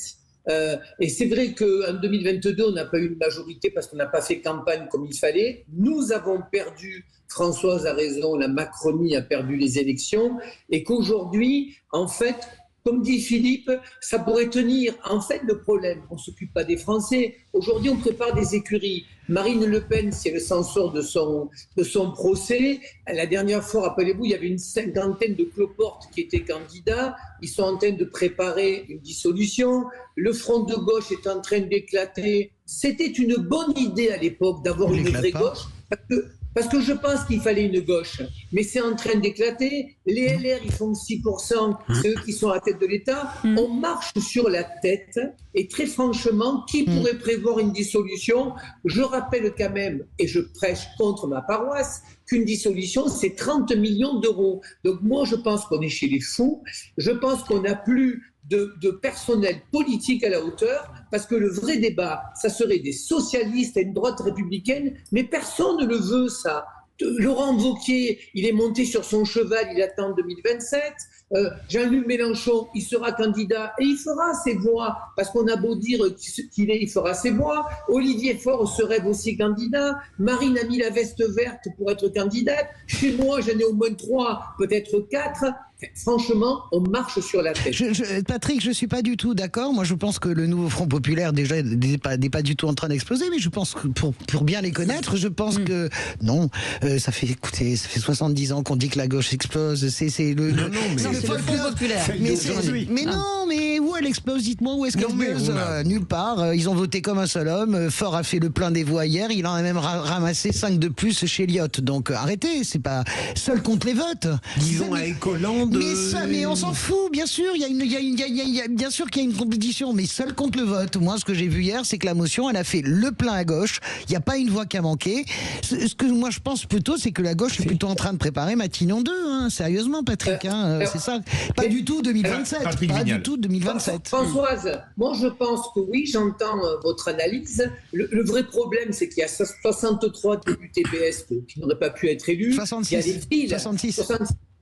Et c'est vrai qu'en 2022, on n'a pas eu une majorité parce qu'on n'a pas fait campagne comme il fallait. Nous avons perdu, Françoise a raison, la Macronie a perdu les élections, et qu'aujourd'hui, en fait, comme dit Philippe, ça pourrait tenir. En fait, le problème, on ne s'occupe pas des Français. Aujourd'hui, on prépare des écuries. Marine Le Pen, si elle s'en sort de son procès, la dernière fois, rappelez-vous, il y avait une 50aine de cloportes qui étaient candidats. Ils sont en train de préparer une dissolution. Le front de gauche est en train d'éclater. C'était une bonne idée à l'époque d'avoir une vraie gauche. Parce que je pense qu'il fallait une gauche, mais c'est en train d'éclater. Les LR, ils font 6%, c'est eux qui sont à la tête de l'État. On marche sur la tête, et très franchement, qui pourrait prévoir une dissolution? Je rappelle quand même, et je prêche contre ma paroisse, qu'une dissolution, c'est 30 millions d'euros. Donc moi, je pense qu'on est chez les fous. Je pense qu'on n'a plus de personnel politique à la hauteur, parce que le vrai débat, ça serait des socialistes et une droite républicaine, mais personne ne le veut, ça. Laurent Wauquiez, il est monté sur son cheval, il attend 2027. Jean-Luc Mélenchon, il sera candidat et il fera ses voix, parce qu'on a beau dire il fera ses voix. Olivier Faure se rêve aussi candidat. Marine a mis la veste verte pour être candidate. Chez moi, j'en ai au moins 3, peut-être 4. Franchement, on marche sur la tête. Patrick, je ne suis pas du tout d'accord. Moi, je pense que le nouveau Front populaire, déjà, n'est pas du tout en train d'exploser, mais je pense que pour bien les connaître, je pense que non, ça fait 70 ans qu'on dit que la gauche explose. C'est le Front populaire. Mais non, mais où elle explose? Dites-moi, où est-ce qu'elle explose? Nulle part. Ils ont voté comme un seul homme. Faure a fait le plein des voix hier. Il en a même ramassé 5 de plus chez Elliott. Donc arrêtez, c'est pas seul contre les votes. Disons à Écolande. Mais on s'en fout, bien sûr. Bien sûr qu'il y a une compétition, mais seul contre le vote. Moi, ce que j'ai vu hier, c'est que la motion, elle a fait le plein à gauche. Il n'y a pas une voix qui a manqué. Ce que moi je pense plutôt, c'est que la gauche est plutôt en train de préparer Matignon 2. Sérieusement, Patrick. C'est ça. Pas du tout 2027. Pas du tout 2027. Françoise, moi je pense que oui, j'entends votre analyse. Le vrai problème, c'est qu'il y a 63 députés PS qui n'auraient pas pu être élus. 66. Il y a des villes. 66.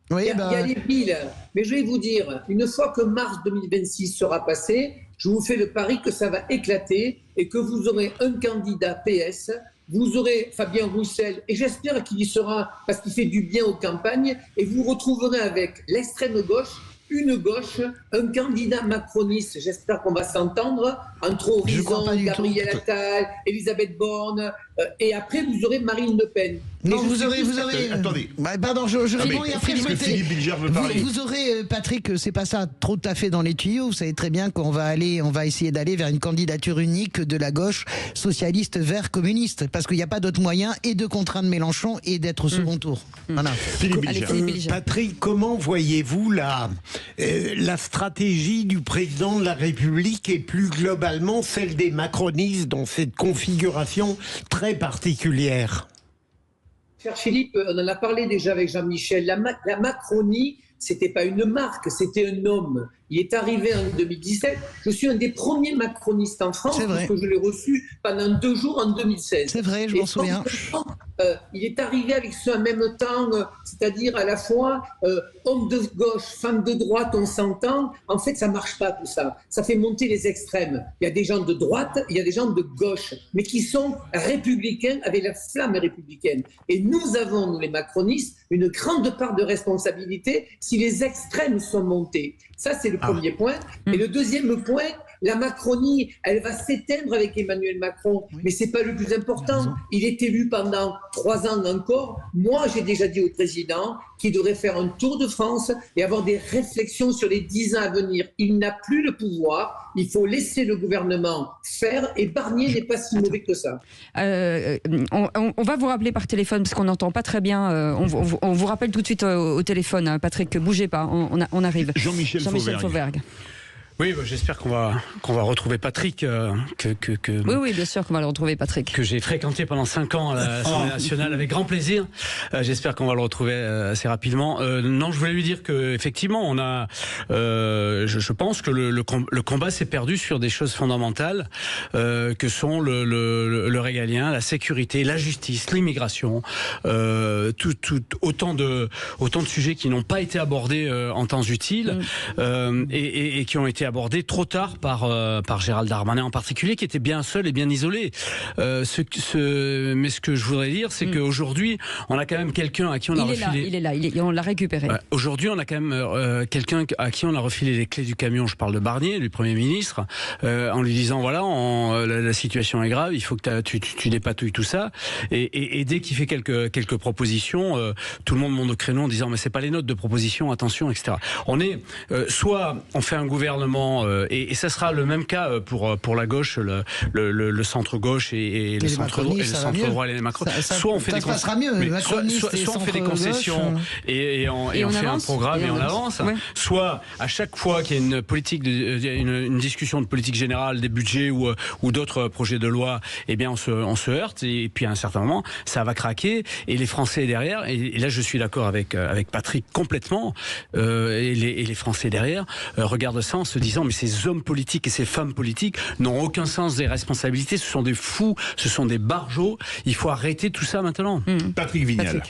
Oui, il y a les villes. Mais je vais vous dire, une fois que mars 2026 sera passé, je vous fais le pari que ça va éclater et que vous aurez un candidat PS, vous aurez Fabien Roussel, et j'espère qu'il y sera parce qu'il fait du bien aux campagnes, et vous retrouverez avec l'extrême gauche une gauche, un candidat macroniste, j'espère qu'on va s'entendre, entre Horizon, Gabriel Attal, Elisabeth Borne, et après vous aurez Marine Le Pen. Non, vous aurez. Attendez. Pardon, je réponds et après Philippe Bilger veut parler. Vous aurez, Patrick, c'est pas ça trop à fait dans les tuyaux. Vous savez très bien qu'on va essayer d'aller vers une candidature unique de la gauche socialiste vers communiste, parce qu'il n'y a pas d'autre moyen et de contraindre Mélenchon et d'être au second tour. Voilà. Philippe Bilger. Patrick, comment voyez-vous la stratégie du président de la République et plus globalement celle des macronistes dans cette configuration très particulière? Cher Philippe, on en a parlé déjà avec Jean-Michel. La Macronie, c'était pas une marque, c'était un homme. Il est arrivé en 2017. Je suis un des premiers macronistes en France, parce que je l'ai reçu pendant 2 jours en 2016. C'est vrai, je m'en souviens. Il est arrivé avec ce en même temps, c'est-à-dire à la fois homme de gauche, femme de droite, on s'entend. En fait, ça marche pas tout ça. Ça fait monter les extrêmes. Il y a des gens de droite, il y a des gens de gauche, mais qui sont républicains avec la flamme républicaine. Et nous avons, nous les macronistes, une grande part de responsabilité si les extrêmes sont montés. Ça, c'est le premier point. Et le deuxième point, la Macronie, elle va s'éteindre avec Emmanuel Macron. Mais ce n'est pas le plus important. Il est élu pendant 3 ans encore. Moi, j'ai déjà dit au président qu'il devrait faire un tour de France et avoir des réflexions sur les 10 ans à venir. Il n'a plus le pouvoir. Il faut laisser le gouvernement faire. Et Barnier n'est pas si mauvais que ça. On va vous rappeler par téléphone parce qu'on n'entend pas très bien. On vous rappelle tout de suite au téléphone, hein, Patrick. Bougez pas. On arrive. Jean-Michel Fauvergue. Oui, j'espère qu'on va retrouver Patrick. Oui, bien sûr qu'on va le retrouver, Patrick. Que j'ai fréquenté pendant 5 ans à l'Assemblée nationale avec grand plaisir. J'espère qu'on va le retrouver assez rapidement. Non, je voulais lui dire que effectivement, on a. Je pense que le combat s'est perdu sur des choses fondamentales que sont le régalien, la sécurité, la justice, l'immigration, autant de sujets qui n'ont pas été abordés en temps utile et qui ont été abordé trop tard par Gérald Darmanin en particulier, qui était bien seul et bien isolé. Mais ce que je voudrais dire, c'est qu'aujourd'hui, on a quand même quelqu'un à qui on a refilé... Il est là, on l'a récupéré. Aujourd'hui, on a quand même quelqu'un à qui on a refilé les clés du camion, je parle de Barnier, du Premier ministre, en lui disant, voilà, la situation est grave, il faut que tu dépatouilles tout ça. Et dès qu'il fait quelques propositions, tout le monde monte au créneau en disant, mais c'est pas les notes de propositions, attention, etc. On est... soit on fait un gouvernement et ça sera le même cas pour la gauche, le centre-gauche et le centre-droit et les Macron. Soit on fait des concessions et on fait un programme et on avance. Soit à chaque fois qu'il y a une politique, une discussion de politique générale, des budgets ou d'autres projets de loi, eh bien on se heurte et puis à un certain moment ça va craquer et les Français derrière. Et là je suis d'accord avec Patrick complètement. Et les Français derrière regardent ça en se disant mais ces hommes politiques et ces femmes politiques n'ont aucun sens des responsabilités, ce sont des fous, ce sont des barjots, il faut arrêter tout ça maintenant. Patrick Vignal.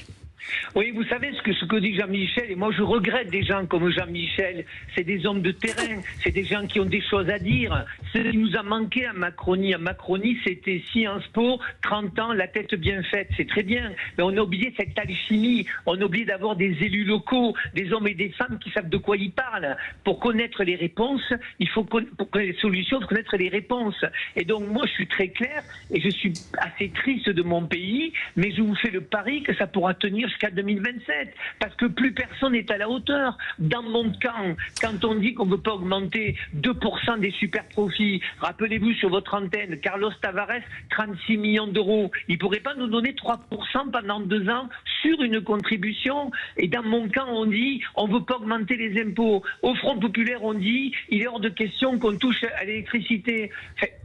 Oui, vous savez ce que dit Jean-Michel, et moi je regrette des gens comme Jean-Michel, c'est des hommes de terrain, c'est des gens qui ont des choses à dire. Ce qui nous a manqué à Macronie, c'était Sciences Po, 30 ans, la tête bien faite, c'est très bien, mais on a oublié cette alchimie, on a oublié d'avoir des élus locaux, des hommes et des femmes qui savent de quoi ils parlent. Pour connaître les réponses, pour connaître les solutions, il faut connaître les réponses. Et donc moi je suis très clair, et je suis assez triste de mon pays, mais je vous fais le pari que ça pourra tenir jusqu'à 2027, parce que plus personne n'est à la hauteur. Dans mon camp, quand on dit qu'on ne veut pas augmenter 2% des super profits, rappelez-vous sur votre antenne, Carlos Tavares, 36 millions d'euros, il ne pourrait pas nous donner 3% pendant 2 ans sur une contribution. Et dans mon camp, on dit on ne veut pas augmenter les impôts. Au Front Populaire, on dit il est hors de question qu'on touche à l'électricité.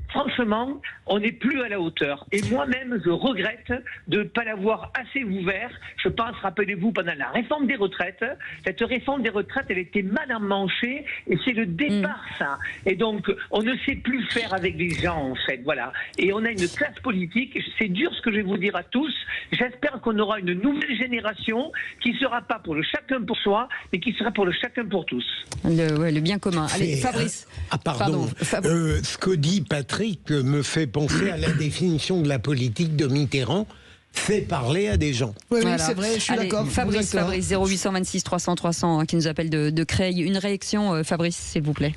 Franchement, on n'est plus à la hauteur. Et moi-même, je regrette de ne pas l'avoir assez ouvert. Je pense, rappelez-vous, pendant la réforme des retraites, cette réforme des retraites, elle était mal emmanchée et c'est le départ, ça. Et donc, on ne sait plus faire avec les gens, en fait. Voilà. Et on a une classe politique, c'est dur ce que je vais vous dire à tous. J'espère qu'on aura une nouvelle génération qui ne sera pas pour le chacun pour soi, mais qui sera pour le chacun pour tous. Le bien commun. Allez, Fabrice. Pardon. Ce que dit Patrick me fait penser à la définition de la politique de Mitterrand. fait parler à des gens. Oui, Voilà. c'est vrai, je suis Allez, d'accord. Fabrice, 0826 300 300 qui nous appelle de Creil. Une réaction, Fabrice, s'il vous plaît.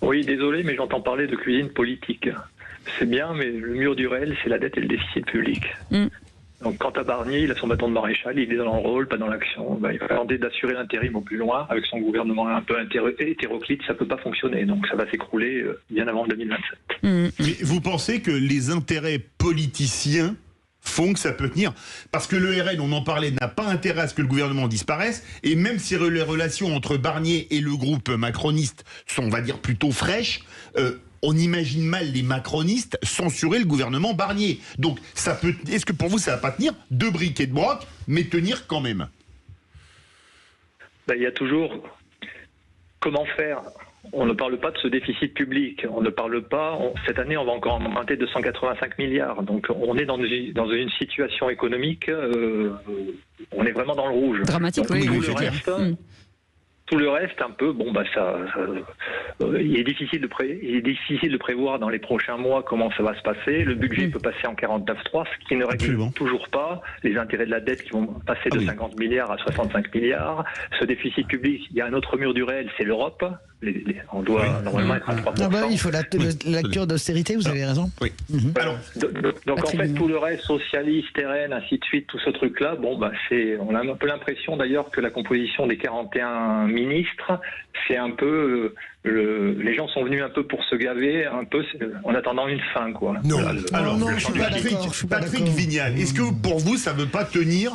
Oui, désolé, mais j'entends parler de cuisine politique. C'est bien, mais le mur du réel, c'est la dette et le déficit public. Donc, quant à Barnier, il a son bâton de maréchal, il est dans le rôle, pas dans l'action. Il va tenter d'assurer l'intérim au plus loin. Avec son gouvernement un peu hétéroclite, ça peut pas fonctionner. Donc, ça va s'écrouler bien avant 2027. Mais vous pensez que les intérêts politiciens font que ça peut tenir? Parce que le RN, on en parlait, n'a pas intérêt à ce que le gouvernement disparaisse, et même si les relations entre Barnier et le groupe macroniste sont, on va dire, plutôt fraîches, on imagine mal les macronistes censurer le gouvernement Barnier. Donc, ça peut. Est-ce que pour vous, ça va pas tenir? Deux briques et de broc, mais tenir quand même? Il y a toujours comment faire. On ne parle pas de ce déficit public. On ne parle pas. Cette année, on va encore emprunter 285 milliards. Donc, on est dans une situation économique. On est vraiment dans le rouge. Dramatique, oui. Tout le reste, un peu, il est difficile de prévoir dans les prochains mois comment ça va se passer. Le budget peut passer en 49.3, ce qui ne règle toujours pas les intérêts de la dette qui vont passer de 50 milliards à 65 milliards. Ce déficit public, il y a un autre mur du réel, c'est l'Europe. On doit normalement être à 3%. Il faut la cure d'austérité, vous avez raison. Oui. Donc en fait, tout le reste, socialiste, RN, ainsi de suite, tout ce truc-là, on a un peu l'impression d'ailleurs que la composition des 41 ministres, c'est un peu... les gens sont venus un peu pour se gaver, un peu en attendant une fin, quoi. Non, Patrick Vignal, est-ce que pour vous, ça ne veut pas tenir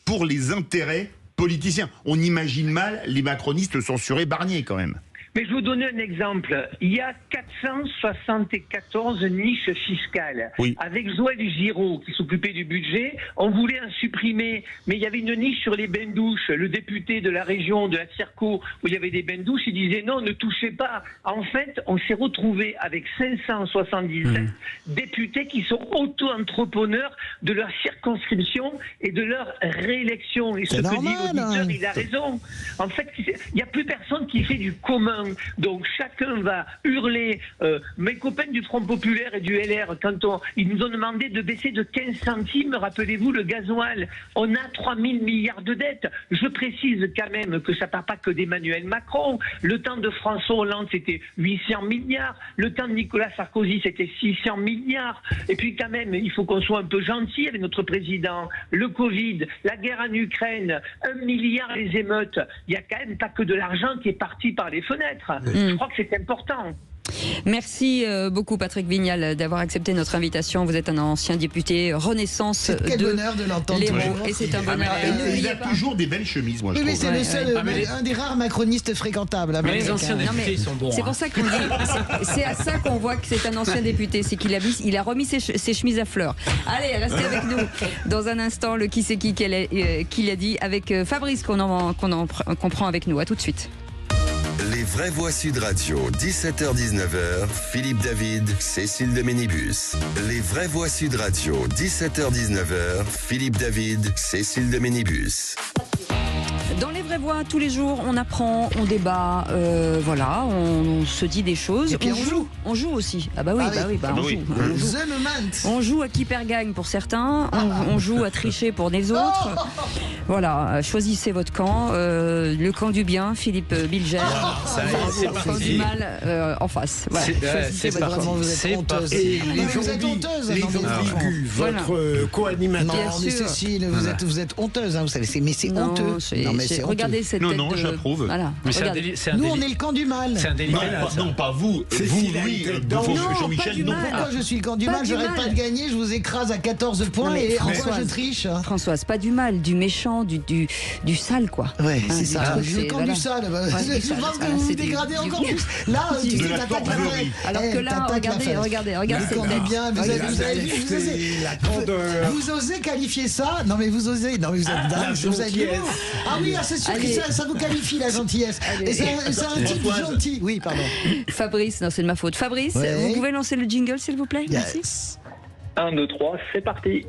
pour les intérêts politiciens? On imagine mal les macronistes censurer Barnier, quand même. Mais je vais vous donner un exemple. Il y a 474 niches fiscales. Oui. Avec Joël Giraud, qui s'occupait du budget, on voulait en supprimer. Mais il y avait une niche sur les bains-douches. Le député de la région, de la Circo, où il y avait des bains-douches, il disait non, ne touchez pas. En fait, on s'est retrouvé avec 577 députés qui sont auto-entrepreneurs de leur circonscription et de leur réélection. Et ce que dit l'auditeur, il a raison. En fait, il n'y a plus personne qui fait du commun. Donc chacun va hurler. Mes copains du Front Populaire et du LR, ils nous ont demandé de baisser de 15 centimes, rappelez-vous, le gasoil. On a 3 000 milliards de dettes. Je précise quand même que ça ne part pas que d'Emmanuel Macron. Le temps de François Hollande, c'était 800 milliards. Le temps de Nicolas Sarkozy, c'était 600 milliards. Et puis quand même, il faut qu'on soit un peu gentil avec notre président. Le Covid, la guerre en Ukraine, 1 milliard les émeutes. Il n'y a quand même pas que de l'argent qui est parti par les fenêtres. Je crois que c'est important. Merci beaucoup Patrick Vignal d'avoir accepté notre invitation. Vous êtes un ancien député Renaissance quel bonheur de l'entendre. Et c'est un bonheur. Il a toujours des belles chemises, moi je trouve. Oui, c'est le seul, un des rares macronistes fréquentables. Mais les anciens députés sont bons. C'est pour ça qu'on dit, c'est à ça qu'on voit que c'est un ancien député, c'est qu'il a remis ses chemises à fleurs. Allez, restez avec nous. Dans un instant, le qui c'est qui l'a dit avec Fabrice qu'on prend avec nous. À tout de suite. Les vraies voix Sud Radio, 17h-19h, Philippe David, Cécile de Ménibus. Les vraies voix Sud Radio, 17h-19h, Philippe David, Cécile de Ménibus. Dans les vraies voix, tous les jours, on apprend, on débat, on se dit des choses. Et puis on joue aussi. Ah bah oui, on joue à qui perd gagne pour certains, on joue à tricher pour les autres. Voilà, choisissez votre camp. Le camp du bien, Philippe Bilger. Le camp du mal en face. Voilà. Choisissez votre camp. Vous êtes honteuse. Vous êtes honteuse. Votre co-animateur. Non, mais Cécile, vous êtes honteuse, vous savez. Mais c'est honteux. Regardez cette tête. Non, j'approuve. Voilà. Nous, on est le camp du mal. C'est un délit pénal. Non, pas vous. Vous, Louis, Jean-Michel, non. Pourquoi je suis le camp du mal? J'arrête pas de gagner, je vous écrase à 14 points et en quoi je triche? Françoise, pas du mal, du méchant, du sale, quoi. Ouais, c'est ça. Le camp du sale. Je pense que vous vous dégradez encore plus. Là, tu sais, t'attaques la vraie. Alors que là, regardez cette tête. Bien, vous osez qualifier ça? Non, mais vous osez. Non, mais vous êtes dingue. Vous avez Ah oui, c'est sûr que ça vous qualifie la gentillesse. Et c'est un type gentil. Oui, pardon. Fabrice, non, c'est de ma faute. Fabrice, vous pouvez lancer le jingle, s'il vous plaît? Merci. 1, 2, 3, c'est parti.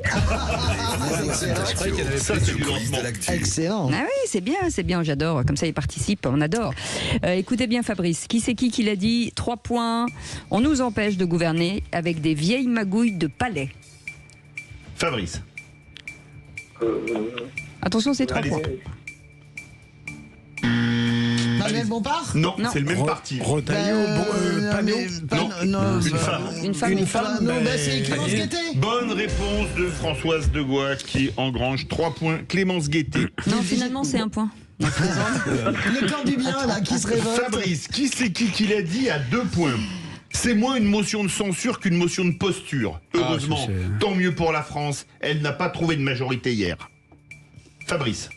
Excellent. Ah oui, c'est bien, j'adore. Comme ça, il participe, on adore. Écoutez bien, Fabrice, qui c'est qui l'a dit? 3 points. On nous empêche de gouverner avec des vieilles magouilles de palais. Fabrice. Attention, c'est 3 points. Manuel Bompard? Non, c'est le même parti. Rotaillot, non, une femme. Une femme. Non, c'est Clémence Guettet. Bonne réponse de Françoise Degois qui engrange 3 points. Clémence Guettet. Non, finalement, c'est 1 point. Le corps du bien, là, qui se révolte. Fabrice, qui l'a dit à 2 points? C'est moins une motion de censure qu'une motion de posture. Heureusement, tant mieux pour la France. Elle n'a pas trouvé de majorité hier. Fabrice.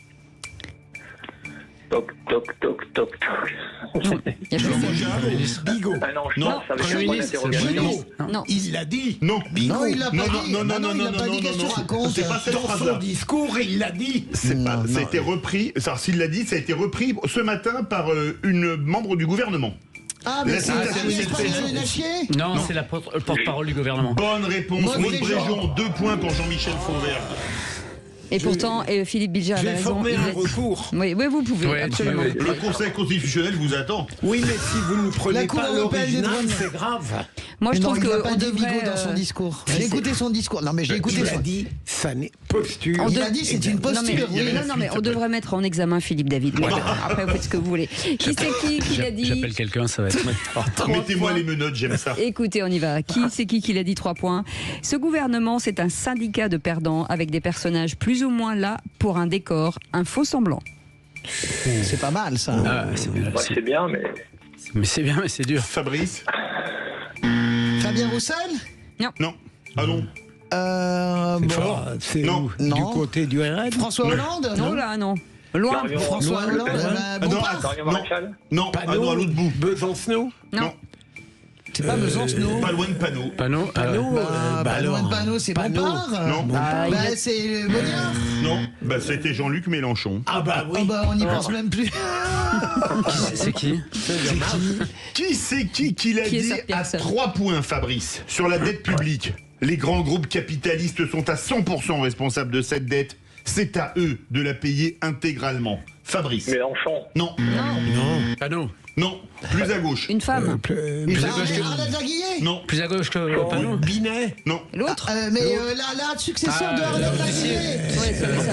Toc, toc, toc, toc, toc. Bigot. Ah non, je pense avec un point d'interrogation. Non. Il l'a dit. Non. Non, il l'a pas dit. Non, il l'a pas dit. Qu'est-ce que tu racontes? C'est pas cette Dans phrase-là. son discours, il l'a dit. Ça a été repris. S'il l'a dit, ça a été repris ce matin par une membre du gouvernement. Ah, mais c'est Agnès Pannier-Runacher? Non, c'est la porte-parole du gouvernement. Bonne réponse. Maud Bréjon, 2 points pour Jean-Michel Fauvergue. Et pourtant, Philippe Bilger avait raison. Je vais former un recours. Oui, vous pouvez, absolument. Le Conseil constitutionnel vous attend. Oui, mais si vous ne prenez pas l'original, c'est grave. Moi, je trouve qu'il n'a pas qu'on dit devrait... Bigot dans son discours. J'ai écouté son discours. Non, mais j'ai écouté Il a dit, ça n'est posture. Il a dit, c'est une posture. Non, mais on devrait mettre en examen Philippe David. Après, vous faites ce que vous voulez. Qui c'est qui l'a dit? J'appelle quelqu'un, ça va être... Mettez-moi les menottes, j'aime ça. Écoutez, on y va. Qui c'est qui l'a dit? 3 points. Ce gouvernement, c'est un syndicat de perdants avec des personnages plus ou moins là pour un décor, un faux semblant. C'est pas mal, ça. C'est bien, mais... Mais c'est bien, mais c'est dur. Fabrice. Fabien Roussel? Non. Ah non. C'est non. Du côté du RN. François Hollande? Non, là, non. Loin. François Hollande? Non. À l'autre bout. Besancenot? Non. C'est pas Besancenot. Pas loin de Panot. Pas loin de Panot, c'est Bompard? Non. C'est Modiard? Non. C'était Jean-Luc Mélenchon. Ah bah oui. On n'y pense même plus. C'est qui? Qui c'est qui l'a dit à 3 points, Fabrice, sur la dette publique? Les grands groupes capitalistes sont à 100% responsables de cette dette. C'est à eux de la payer intégralement. Fabrice. Mélenchon. Non. Panot. Non. Plus à gauche. Une femme. Plus à gauche que... Arlette Laguillet? Non. Plus à gauche que Panot. Binet? Non. L'autre? La successeur de Arlette Laguillet.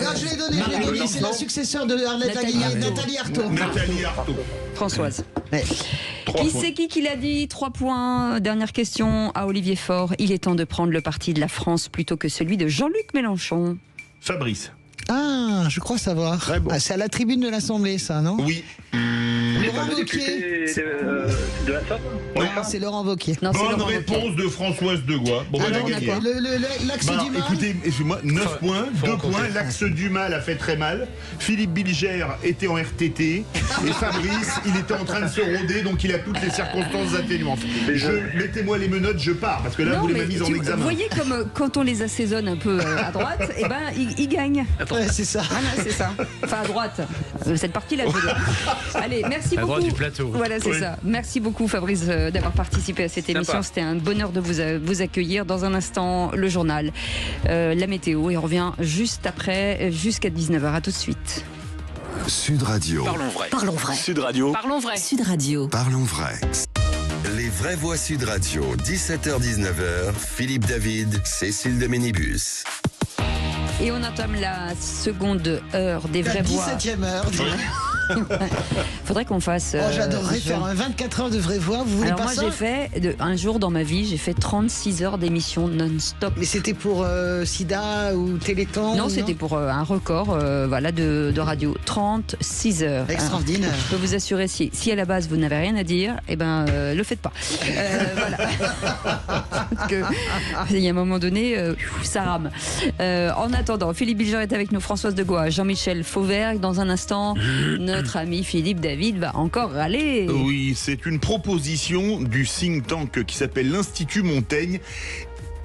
Là, je l'ai donné. C'est la successeur de Arlette Laguillet. Nathalie Arthaud. Nathalie Arthaud. Françoise. Qui c'est qui l'a dit? 3 points. Dernière question à Olivier Faure. Il est temps de prendre le parti de la France plutôt que celui de Jean-Luc Mélenchon. Fabrice. Ah, je crois savoir. Très bon. C'est à la tribune de l'Assemblée, ça, non? Oui. Laurent Wauquiez. De la Somme? Non, c'est Laurent Wauquiez. Bonne réponse de Françoise Degois. Bon, elle a gagné. L'axe du mal. Écoutez, excusez-moi, 9 points, 2 points. L'axe du mal a fait très mal. Philippe Bilger était en RTT et Fabrice, il était en train de se rôder, donc il a toutes les circonstances atténuantes. Mettez-moi les menottes, je pars, parce que là, vous les m'avez mis en examen. Vous voyez comme quand on les assaisonne un peu à droite, et ils gagnent. Ouais, c'est ça. Voilà, c'est ça. Enfin, à droite. Cette partie-là, je veux dire. Allez, merci beaucoup. À droite du plateau. Voilà, c'est ça. Merci beaucoup, Fabrice, d'avoir participé à cette émission. C'était un bonheur de vous accueillir. Dans un instant, le journal, la météo, et on revient juste après, jusqu'à 19h. À tout de suite. Sud Radio. Parlons vrai. Sud Radio. Parlons vrai. Sud Radio. Parlons vrai. Les vraies voix Sud Radio, 17h-19h, Philippe David, Cécile de Ménibus. Et on entame la seconde heure des vraies voix. La 17e heure. Faudrait qu'on fasse. J'adorerais faire 24 heures de vraie voix. Vous voulez Alors pas moi, ça? j'ai fait un jour dans ma vie, j'ai fait 36 heures d'émission non-stop. Mais c'était pour Sida ou Téléthon? Non, c'était pour un record, de radio. 36 heures. Extraordinaire. Je peux vous assurer, si à la base vous n'avez rien à dire, le faites pas. Voilà. Parce que il y a un moment donné, ça rame. En attendant, Philippe Bilger est avec nous, Françoise Degois, Jean-Michel Fauvergue. Dans un instant, notre ami Philippe David va encore râler. Oui, c'est une proposition du think tank qui s'appelle l'Institut Montaigne.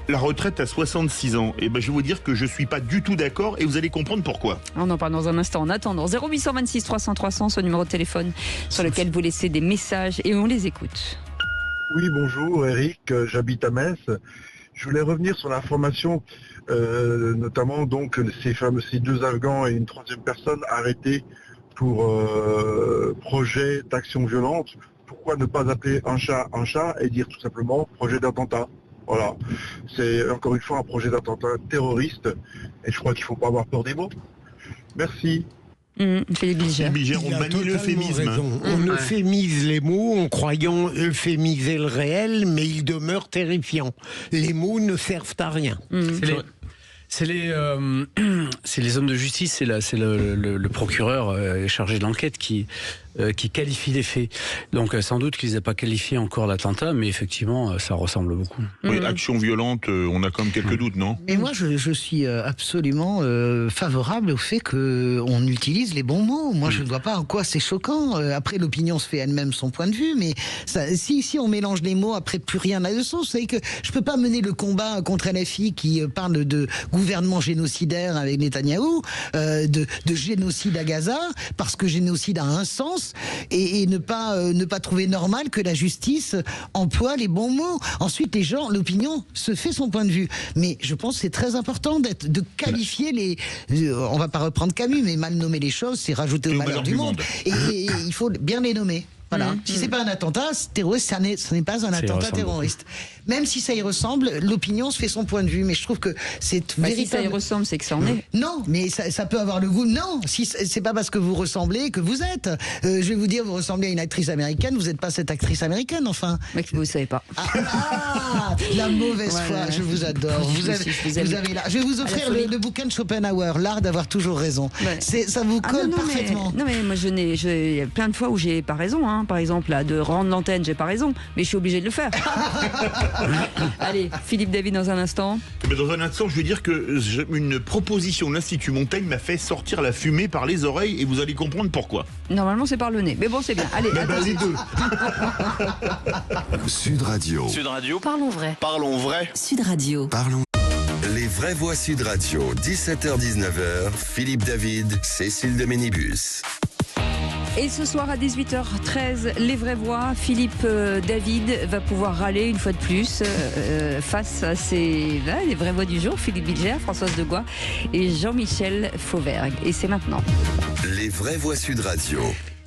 La retraite à 66 ans. Et je vais vous dire que je suis pas du tout d'accord et vous allez comprendre pourquoi. On en parle dans un instant. En attendant, 0826 300 300, ce numéro de téléphone sur lequel vous laissez des messages et on les écoute. Oui, bonjour Eric, j'habite à Metz. Je voulais revenir sur l'information, notamment donc ces 2 Afghans et une 3e personne arrêtés pour projet d'action violente. Pourquoi ne pas appeler un chat et dire tout simplement projet d'attentat? Voilà. C'est encore une fois un projet d'attentat terroriste et je crois qu'il ne faut pas avoir peur des mots. Merci. Philippe Bilger. On bannit l'euphémisme. On euphémise les mots en croyant euphémiser le réel, mais ils demeurent terrifiants. Les mots ne servent à rien. C'est les hommes de justice, c'est le procureur chargé de l'enquête qui qualifie les faits. Donc sans doute qu'ils n'aient pas qualifié encore l'attentat, mais effectivement ça ressemble beaucoup. Oui, action violente, on a quand même quelques doutes, non? Et moi je suis absolument favorable au fait qu'on utilise les bons mots. Moi je ne vois pas en quoi c'est choquant. Après l'opinion se fait elle-même son point de vue, mais ça, si on mélange les mots, après plus rien n'a de sens. Vous savez que je peux pas mener le combat contre LFI qui parle de gouvernement génocidaire avec Netanyahou, de génocide à Gaza, parce que génocide a un sens. Et ne pas trouver normal que la justice emploie les bons mots. Ensuite, les gens, l'opinion se fait son point de vue. Mais je pense que c'est très important de qualifier les... on va pas reprendre Camus, mais mal nommer les choses, c'est rajouter au malheur du monde. Et il faut bien les nommer. Voilà. Si c'est pas un attentat terroriste, ce n'est pas un attentat terroriste. Même si ça y ressemble, l'opinion se fait son point de vue. Mais je trouve que c'est véritable. Si ça y ressemble, c'est que ça en est. Non, mais ça peut avoir le goût. Non, si c'est pas parce que vous ressemblez que vous êtes. Je vais vous dire, vous ressemblez à une actrice américaine. Vous n'êtes pas cette actrice américaine, enfin. Mais que vous savez pas. La mauvaise foi. Je vous adore. Vous avez là. Je vais vous offrir le bouquin de Schopenhauer, l'art d'avoir toujours raison. Ça vous colle parfaitement. Non mais moi il y a plein de fois où j'ai pas raison. Hein. Par exemple, là, de rendre l'antenne, j'ai pas raison, mais je suis obligé de le faire. Allez, Philippe David dans un instant. Dans un instant, je vais dire que une proposition de l'Institut Montaigne m'a fait sortir la fumée par les oreilles et vous allez comprendre pourquoi. Normalement, c'est par le nez, mais bon, c'est bien. Allez, les deux. Sud Radio. Sud Radio. Parlons vrai. Parlons vrai. Sud Radio. Parlons. Les vraies voix Sud Radio, 17h-19h, Philippe David, Cécile de Ménibus. Et ce soir à 18h13, les vraies voix, Philippe David va pouvoir râler une fois de plus face à les vraies voix du jour, Philippe Bilger, Françoise Degois et Jean-Michel Fauvergue. Et c'est maintenant. Les vraies voix Sud Radio.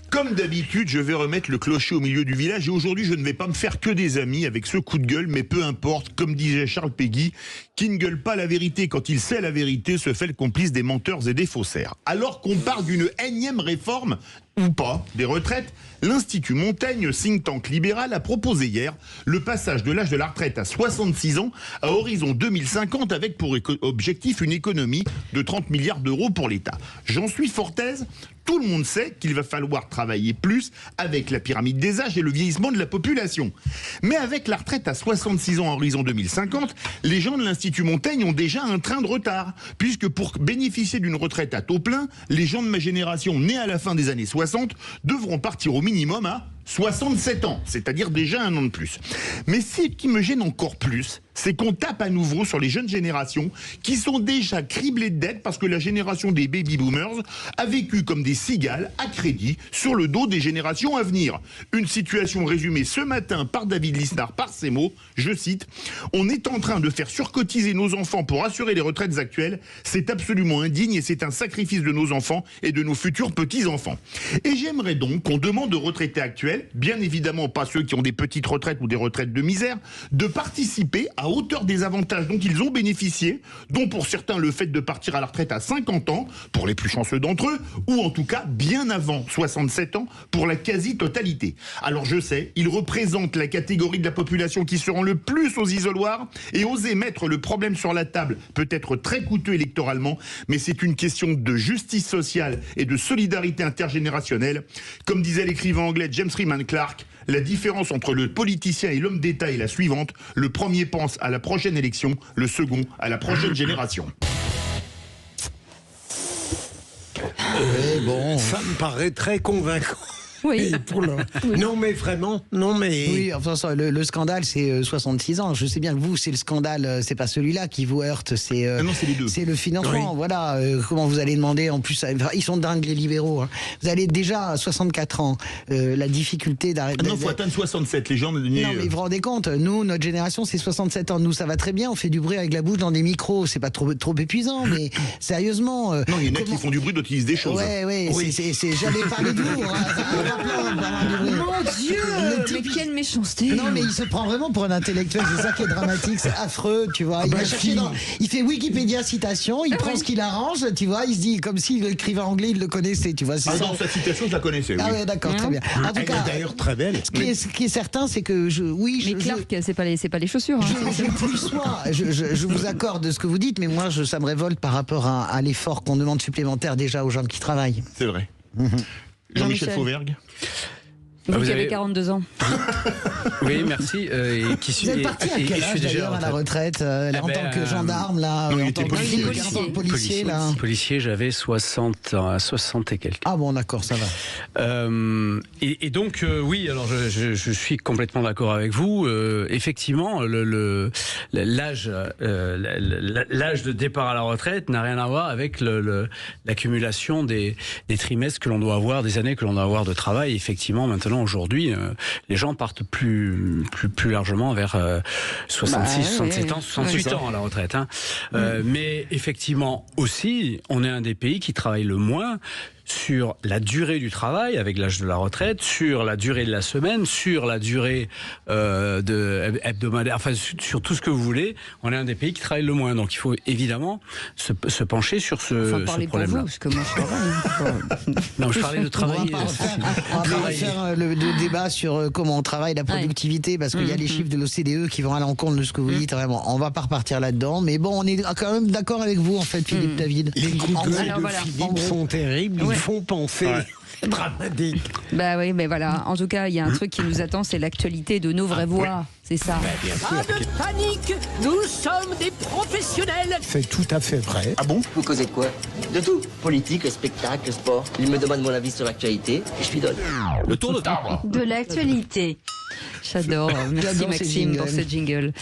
Comme d'habitude, je vais remettre le clocher au milieu du village et aujourd'hui, je ne vais pas me faire que des amis avec ce coup de gueule, mais peu importe, comme disait Charles Péguy, qui ne gueule pas la vérité quand il sait la vérité se fait le complice des menteurs et des faussaires. Alors qu'on parle d'une énième réforme, ou pas, des retraites, l'Institut Montaigne, think tank libéral, a proposé hier le passage de l'âge de la retraite à 66 ans à horizon 2050 avec pour objectif une économie de 30 milliards d'euros pour l'État. J'en suis fort aise. Tout le monde sait qu'il va falloir travailler plus avec la pyramide des âges et le vieillissement de la population. Mais avec la retraite à 66 ans à horizon 2050, les gens de l'Institut Montaigne ont déjà un train de retard. Puisque pour bénéficier d'une retraite à taux plein, les gens de ma génération nés à la fin des années 60 devront partir au minimum à 67 ans, c'est-à-dire déjà un an de plus. Mais ce qui me gêne encore plus, c'est qu'on tape à nouveau sur les jeunes générations qui sont déjà criblées de dettes parce que la génération des baby-boomers a vécu comme des cigales à crédit sur le dos des générations à venir. Une situation résumée ce matin par David Lisnard par ces mots, je cite, « On est en train de faire surcotiser nos enfants pour assurer les retraites actuelles, c'est absolument indigne et c'est un sacrifice de nos enfants et de nos futurs petits-enfants. » Et j'aimerais donc qu'on demande aux retraités actuels, bien évidemment pas ceux qui ont des petites retraites ou des retraites de misère, de participer à hauteur des avantages dont ils ont bénéficié, dont pour certains le fait de partir à la retraite à 50 ans, pour les plus chanceux d'entre eux, ou en tout cas bien avant 67 ans pour la quasi-totalité. Alors je sais, ils représentent la catégorie de la population qui seront le plus aux isoloirs, et oser mettre le problème sur la table peut être très coûteux électoralement, mais c'est une question de justice sociale et de solidarité intergénérationnelle. Comme disait l'écrivain anglais James Freeman Clarke, la différence entre le politicien et l'homme d'État est la suivante. Le premier pense à la prochaine élection, le second à la prochaine génération. Bon, ça me paraît très convaincant. Oui. Non mais vraiment, non mais... Oui, enfin, le scandale c'est 66 ans. Je sais bien que vous, c'est le scandale, c'est pas celui-là qui vous heurte, c'est les deux. C'est le financement. Oui. Voilà, comment vous allez demander, en plus, ils sont dingues les libéraux. Hein. Vous allez déjà à 64 ans, la difficulté d'arrêter... non, il faut atteindre 67, les gens... Non, mais vous vous rendez compte, nous, notre génération, c'est 67 ans. Nous, ça va très bien, on fait du bruit avec la bouche dans des micros, c'est pas trop épuisant, mais sérieusement... non, il y en a qui font du bruit, d'autres qui disent des choses. Oui. C'est j'allais parler de vous. Hein. Mon Dieu, mais quelle méchanceté. Non, mais il se prend vraiment pour un intellectuel, c'est ça qui est dramatique, c'est affreux, tu vois. Il fait Wikipédia citation, il prend ce qu'il arrange, tu vois, il se dit comme si l'écrivain anglais, il le connaissait, tu vois. Dans sa citation, je la connaissais. Ah ouais, d'accord, très bien. En tout cas, d'ailleurs très belle. Ce qui est certain, c'est que mais Clark, c'est pas les chaussures. Je vous accorde ce que vous dites, mais moi, ça me révolte par rapport à l'effort qu'on demande supplémentaire déjà aux gens qui travaillent. C'est vrai. Jean-Michel Fauvergue. Vous qui avez 42 ans. Oui, merci. Vous êtes parti à quel âge d'ailleurs à la retraite en tant que gendarme là, non, en tant que policier là. Policier, j'avais 60 et quelques. Ah bon, d'accord, ça va. Et donc oui, alors je suis complètement d'accord avec vous. Effectivement, l'âge de départ à la retraite n'a rien à voir avec l'accumulation des trimestres que l'on doit avoir, des années que l'on doit avoir de travail. Effectivement, maintenant. Aujourd'hui, les gens partent plus largement vers 66, 67 ans, 68 ans à la retraite. Hein. Mais effectivement aussi, on est un des pays qui travaille le moins sur la durée du travail avec l'âge de la retraite, sur la durée de la semaine, sur la durée hebdomadaire, enfin sur tout ce que vous voulez. On est un des pays qui travaille le moins, donc il faut évidemment se pencher sur ce problème-là. Parce que moi je travaille. Non, je parlais de travailler. On va pas faire le débat sur comment on travaille, la productivité, parce qu'il y a les chiffres de l'OCDE qui vont à l'encontre de ce que vous dites. Vraiment, on va pas repartir là-dedans, mais bon, on est quand même d'accord avec vous en fait, Philippe David. Les coups de gueule de Philippe sont terribles. Ils font penser. Ouais. Dramatique. Bah oui, mais voilà. En tout cas, il y a un truc qui nous attend, c'est l'actualité de nos vraies voix. C'est ça. Pas de panique, nous sommes des professionnels. C'est tout à fait vrai. Ah bon? Vous causez de quoi? De tout. Politique, spectacle, sport. Il me demande mon avis sur l'actualité et je lui donne. Le tour de table. De l'actualité. J'adore. Merci Maxime pour ce jingle.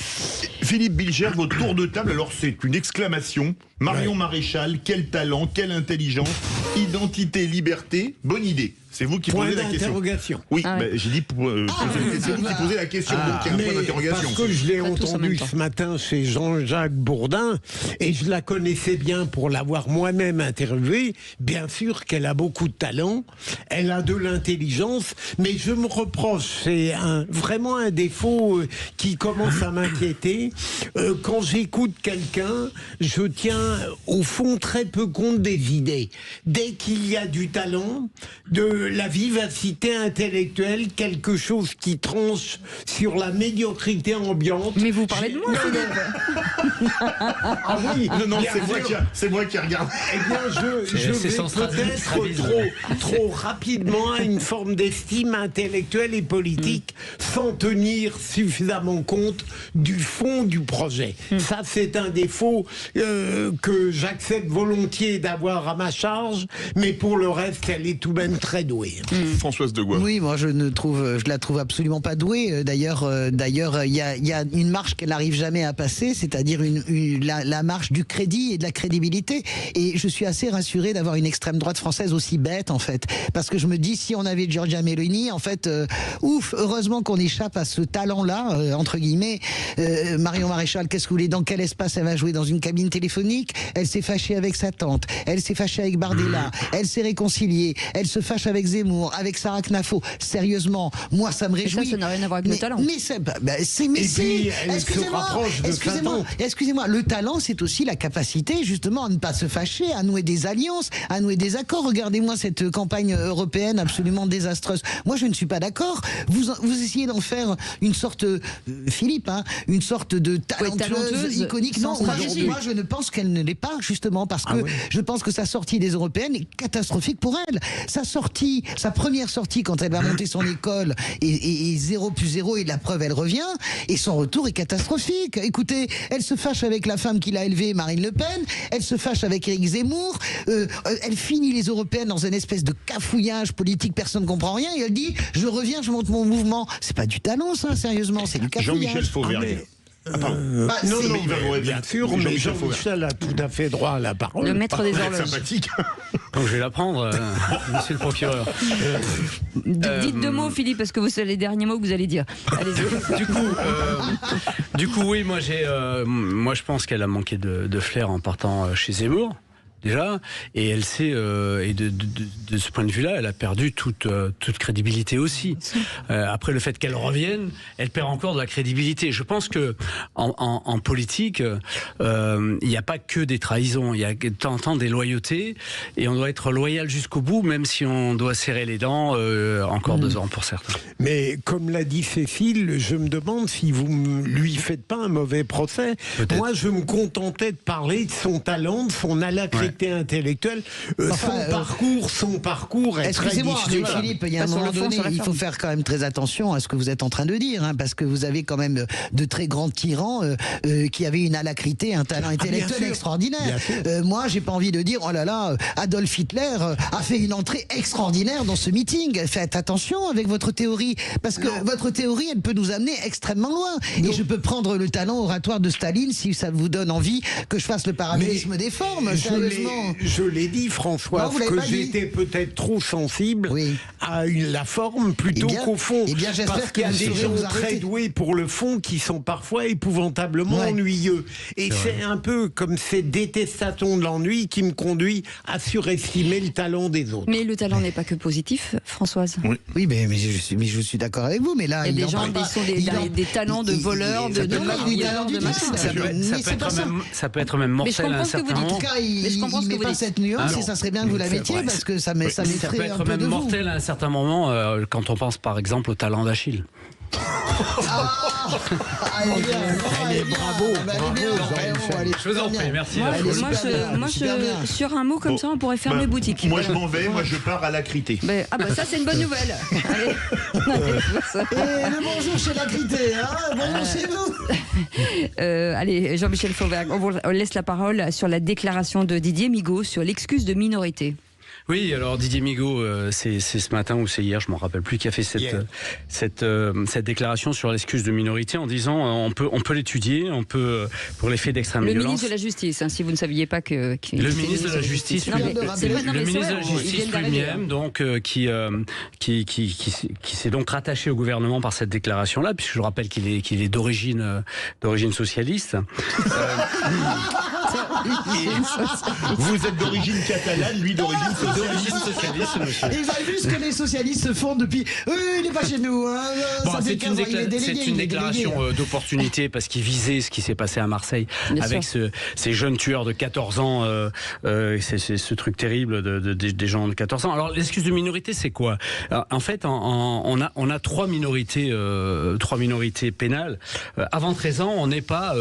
Philippe Bilger, votre tour de table, alors c'est une exclamation. Marion Maréchal, quel talent, quelle intelligence, identité, liberté, bonne idée. C'est vous qui posez la question. Oui, j'ai dit c'est vous qui posez la question, donc il y a un point d'interrogation. Parce que je l'ai entendu ce matin chez Jean-Jacques Bourdin, et je la connaissais bien pour l'avoir moi-même interviewée. Bien sûr qu'elle a beaucoup de talent, elle a de l'intelligence, mais je me reproche, c'est vraiment un défaut qui commence à m'inquiéter. Quand j'écoute quelqu'un, je tiens au fond très peu compte des idées. Dès qu'il y a du talent, de la vivacité intellectuelle, quelque chose qui tranche sur la médiocrité ambiante. Mais vous parlez de moi, Philippe. Ah oui, non, c'est moi qui regarde. Eh bien, je vais peut-être trop rapidement à une forme d'estime intellectuelle et politique sans tenir suffisamment compte du fond du projet. Ça, c'est un défaut que j'accepte volontiers d'avoir à ma charge, mais pour le reste, elle est tout de même très douée. Françoise de Gouin. Oui, moi je la trouve absolument pas douée. D'ailleurs, il y a une marche qu'elle n'arrive jamais à passer, c'est-à-dire la marche du crédit et de la crédibilité. Et je suis assez rassuré d'avoir une extrême droite française aussi bête, en fait, parce que je me dis, si on avait Giorgia Meloni, en fait, heureusement qu'on échappe à ce talent-là, entre guillemets. Marion Maréchal, qu'est-ce que vous voulez, dans quel espace elle va jouer? Dans une cabine téléphonique? Elle s'est fâchée avec sa tante, elle s'est fâchée avec Bardella, elle s'est réconciliée, elle se fâche avec Zemmour, avec Sarah Knafo. Sérieusement, moi ça me réjouit. Ça n'a rien à voir avec le talent. Mais excusez-moi, le talent c'est aussi la capacité justement à ne pas se fâcher, à nouer des alliances, à nouer des accords. Regardez-moi cette campagne européenne absolument désastreuse. Moi je ne suis pas d'accord. Vous essayez d'en faire une sorte, Philippe, une sorte de talentueuse iconique. Non, moi je ne pense qu'elle ne l'est pas, justement, parce que je pense que sa sortie des européennes est catastrophique pour elle. Sa première sortie quand elle va monter son école est 0+0 et la preuve elle revient, et son retour est catastrophique. Écoutez, elle se fâche avec la femme qui l'a élevée, Marine Le Pen, elle se fâche avec Éric Zemmour, elle finit les européennes dans une espèce de cafouillage politique, personne ne comprend rien, et elle dit je reviens, je monte mon mouvement. C'est pas du talent ça, sérieusement, c'est du cafouillage. Jean-Michel Fauvergue. Non, bien sûr, mais Jean-Michel a tout à fait droit à la parole. Le maître des horloges. Sympathique. Donc je vais la prendre, monsieur le procureur. Dites deux mots, Philippe, parce que c'est les derniers mots que vous allez dire. Allez-y. Du coup, oui, moi je pense qu'elle a manqué de flair en partant chez Zemmour. déjà, et elle sait, et de ce point de vue-là, elle a perdu toute crédibilité aussi. Après le fait qu'elle revienne, elle perd encore de la crédibilité. Je pense que en politique, il n'y a pas que des trahisons, il y a de temps en temps des loyautés, et on doit être loyal jusqu'au bout, même si on doit serrer les dents encore 2 ans pour certains. Mais comme l'a dit Cécile, je me demande si vous lui faites pas un mauvais procès. Moi, je me contentais de parler de son talent, de son alacrité intellectuelle, son parcours est très excusez-moi, difficile. Philippe, il y a un moment donné, il faut faire quand même très attention à ce que vous êtes en train de dire, parce que vous avez quand même de très grands tyrans qui avaient une alacrité, un talent intellectuel extraordinaire. Moi, j'ai pas envie de dire, oh là là, Adolf Hitler a fait une entrée extraordinaire dans ce meeting. Faites attention avec votre théorie, parce que votre théorie, elle peut nous amener extrêmement loin. Et je peux prendre le talent oratoire de Staline si ça vous donne envie que je fasse le parallélisme des formes. Je l'ai dit, François, que j'étais peut-être trop sensible à la forme plutôt qu'au fond. Parce qu'il y a des gens très doués pour le fond qui sont parfois épouvantablement ennuyeux. Et c'est un peu comme ces détestatons de l'ennui qui me conduit à surestimer le talent des autres. Mais le talent n'est pas que positif, Françoise. Oui, mais je suis d'accord avec vous, mais là... Il y a des gens qui sont des talents de voleurs, de ça peut être même mortel à un certain moment. En tout cas, il ne met pas cette nuance et ça serait bien que vous la mettiez parce que ça m'effraie un peu de vous. Ça peut être même mortel à un certain moment quand on pense par exemple au talent d'Achille. Bravo. Je vous en prie, merci. Moi, sur un mot comme ça, on pourrait fermer boutique. Moi, je m'en vais, moi, je pars à l'acrité. Ça, c'est une bonne nouvelle. Le bonjour chez l'acrité, bonjour chez vous. Allez, Jean-Michel Fauvergue, on laisse la parole sur la déclaration de Didier Migaud sur l'excuse de minorité. Oui, alors Didier Migaud, c'est ce matin ou c'est hier, je m'en rappelle plus, qui a fait cette déclaration sur l'excuse de minorité en disant on peut l'étudier, pour les faits d'extrême violence. Le ministre de la Justice, si vous ne saviez pas que... Le ministre de la Justice, lui-même, donc qui s'est donc rattaché au gouvernement par cette déclaration-là, puisque je rappelle qu'il est d'origine socialiste. Vous êtes d'origine catalane, lui d'origine socialiste. Et vous avez vu ce que les socialistes font depuis... il n'est pas chez nous. C'est une déclaration d'opportunité parce qu'il visait ce qui s'est passé à Marseille avec ces jeunes tueurs de 14 ans. C'est ce truc terrible des gens de 14 ans. Alors l'excuse de minorité, c'est quoi? En fait, on a 3 minorités pénales. Avant 13 ans, on n'est pas...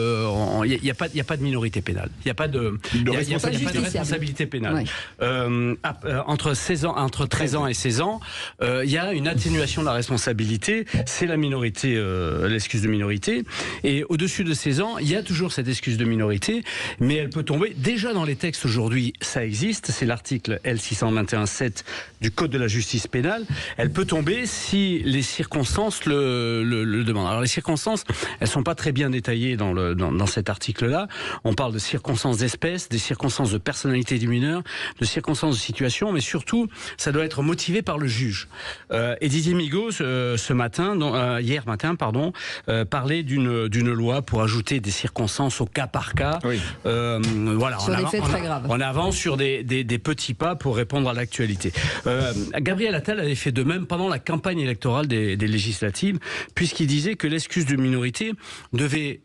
Il n'y a pas de minorité pénale. Il n'y a pas de responsabilité pénale. Entre 13 ans et 16 ans, il y a une atténuation de la responsabilité, c'est la minorité, l'excuse de minorité. Et au-dessus de 16 ans, il y a toujours cette excuse de minorité, mais elle peut tomber, déjà dans les textes aujourd'hui, ça existe, c'est l'article L621-7 du Code de la justice pénale, elle peut tomber si les circonstances le demandent. Alors les circonstances, elles ne sont pas très bien détaillées dans cet article-là. On parle de circonstances d'espèce, des circonstances de personnalité du mineur, de circonstances de situation, mais surtout, ça doit être motivé par le juge. Et Didier Migaud, hier matin, parlait d'une loi pour ajouter des circonstances au cas par cas. Oui. Voilà, sur des faits très graves. On avance sur des petits pas pour répondre à l'actualité. Gabriel Attal avait fait de même pendant la campagne électorale des législatives, puisqu'il disait que l'excuse de minorité devait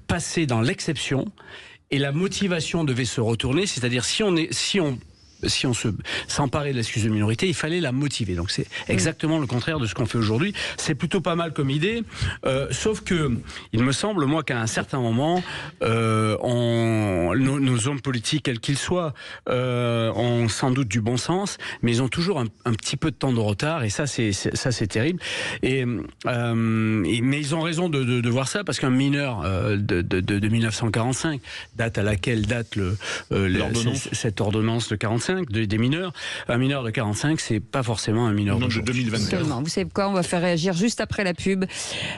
passer dans l'exception et la motivation devait se retourner, c'est-à-dire si on s'emparait de l'excuse de minorité, il fallait la motiver. Donc c'est exactement le contraire de ce qu'on fait aujourd'hui. C'est plutôt pas mal comme idée, sauf que il me semble, moi, qu'à un certain moment, nos hommes politiques, quels qu'ils soient, ont sans doute du bon sens, mais ils ont toujours un petit peu de temps de retard, et ça c'est terrible. Mais ils ont raison de voir ça, parce qu'un mineur de 1945, date à laquelle date cette ordonnance de 45, des mineurs. Un mineur de 45, c'est pas forcément un mineur de 2024. Vous savez quoi, on va faire réagir juste après la pub.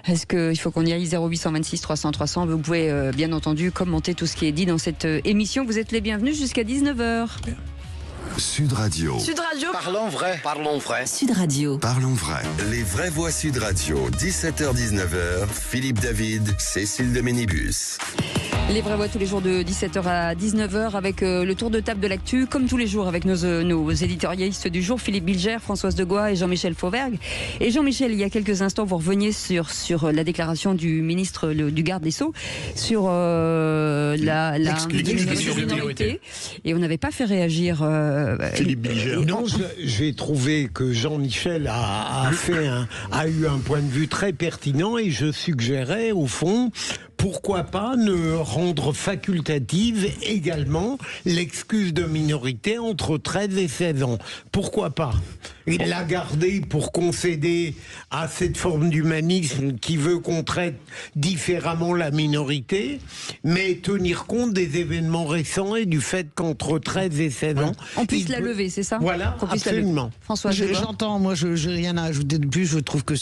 Est-ce qu'il faut qu'on y aille 0826 300 300? Vous pouvez bien entendu commenter tout ce qui est dit dans cette émission. Vous êtes les bienvenus jusqu'à 19h. Sud Radio. Sud Radio. Parlons vrai. Parlons vrai. Sud Radio. Parlons vrai. Les vraies voix Sud Radio. 17h-19h. Philippe David, Cécile de Ménibus. Les vraies voix tous les jours de 17h à 19h avec le tour de table de l'actu, comme tous les jours avec nos éditorialistes du jour, Philippe Bilger, Françoise Degois et Jean-Michel Fauvergue. Et Jean-Michel, il y a quelques instants, vous reveniez sur la déclaration du ministre du garde des Sceaux sur l'exclusion des minorités. Et on n'avait pas fait réagir Philippe Bilger. Non, j'ai trouvé que Jean-Michel a eu un point de vue très pertinent et je suggérais au fond, pourquoi pas ne rendre facultative également l'excuse de minorité entre 13 et 16 ans. Pourquoi pas? Il l'a gardé pour concéder à cette forme d'humanisme qui veut qu'on traite différemment la minorité, mais tenir compte des événements récents et du fait qu'entre 13 et 16 ans... On puisse la lever, c'est ça? Voilà, absolument. François, j'entends, moi je n'ai rien à ajouter de plus, je trouve que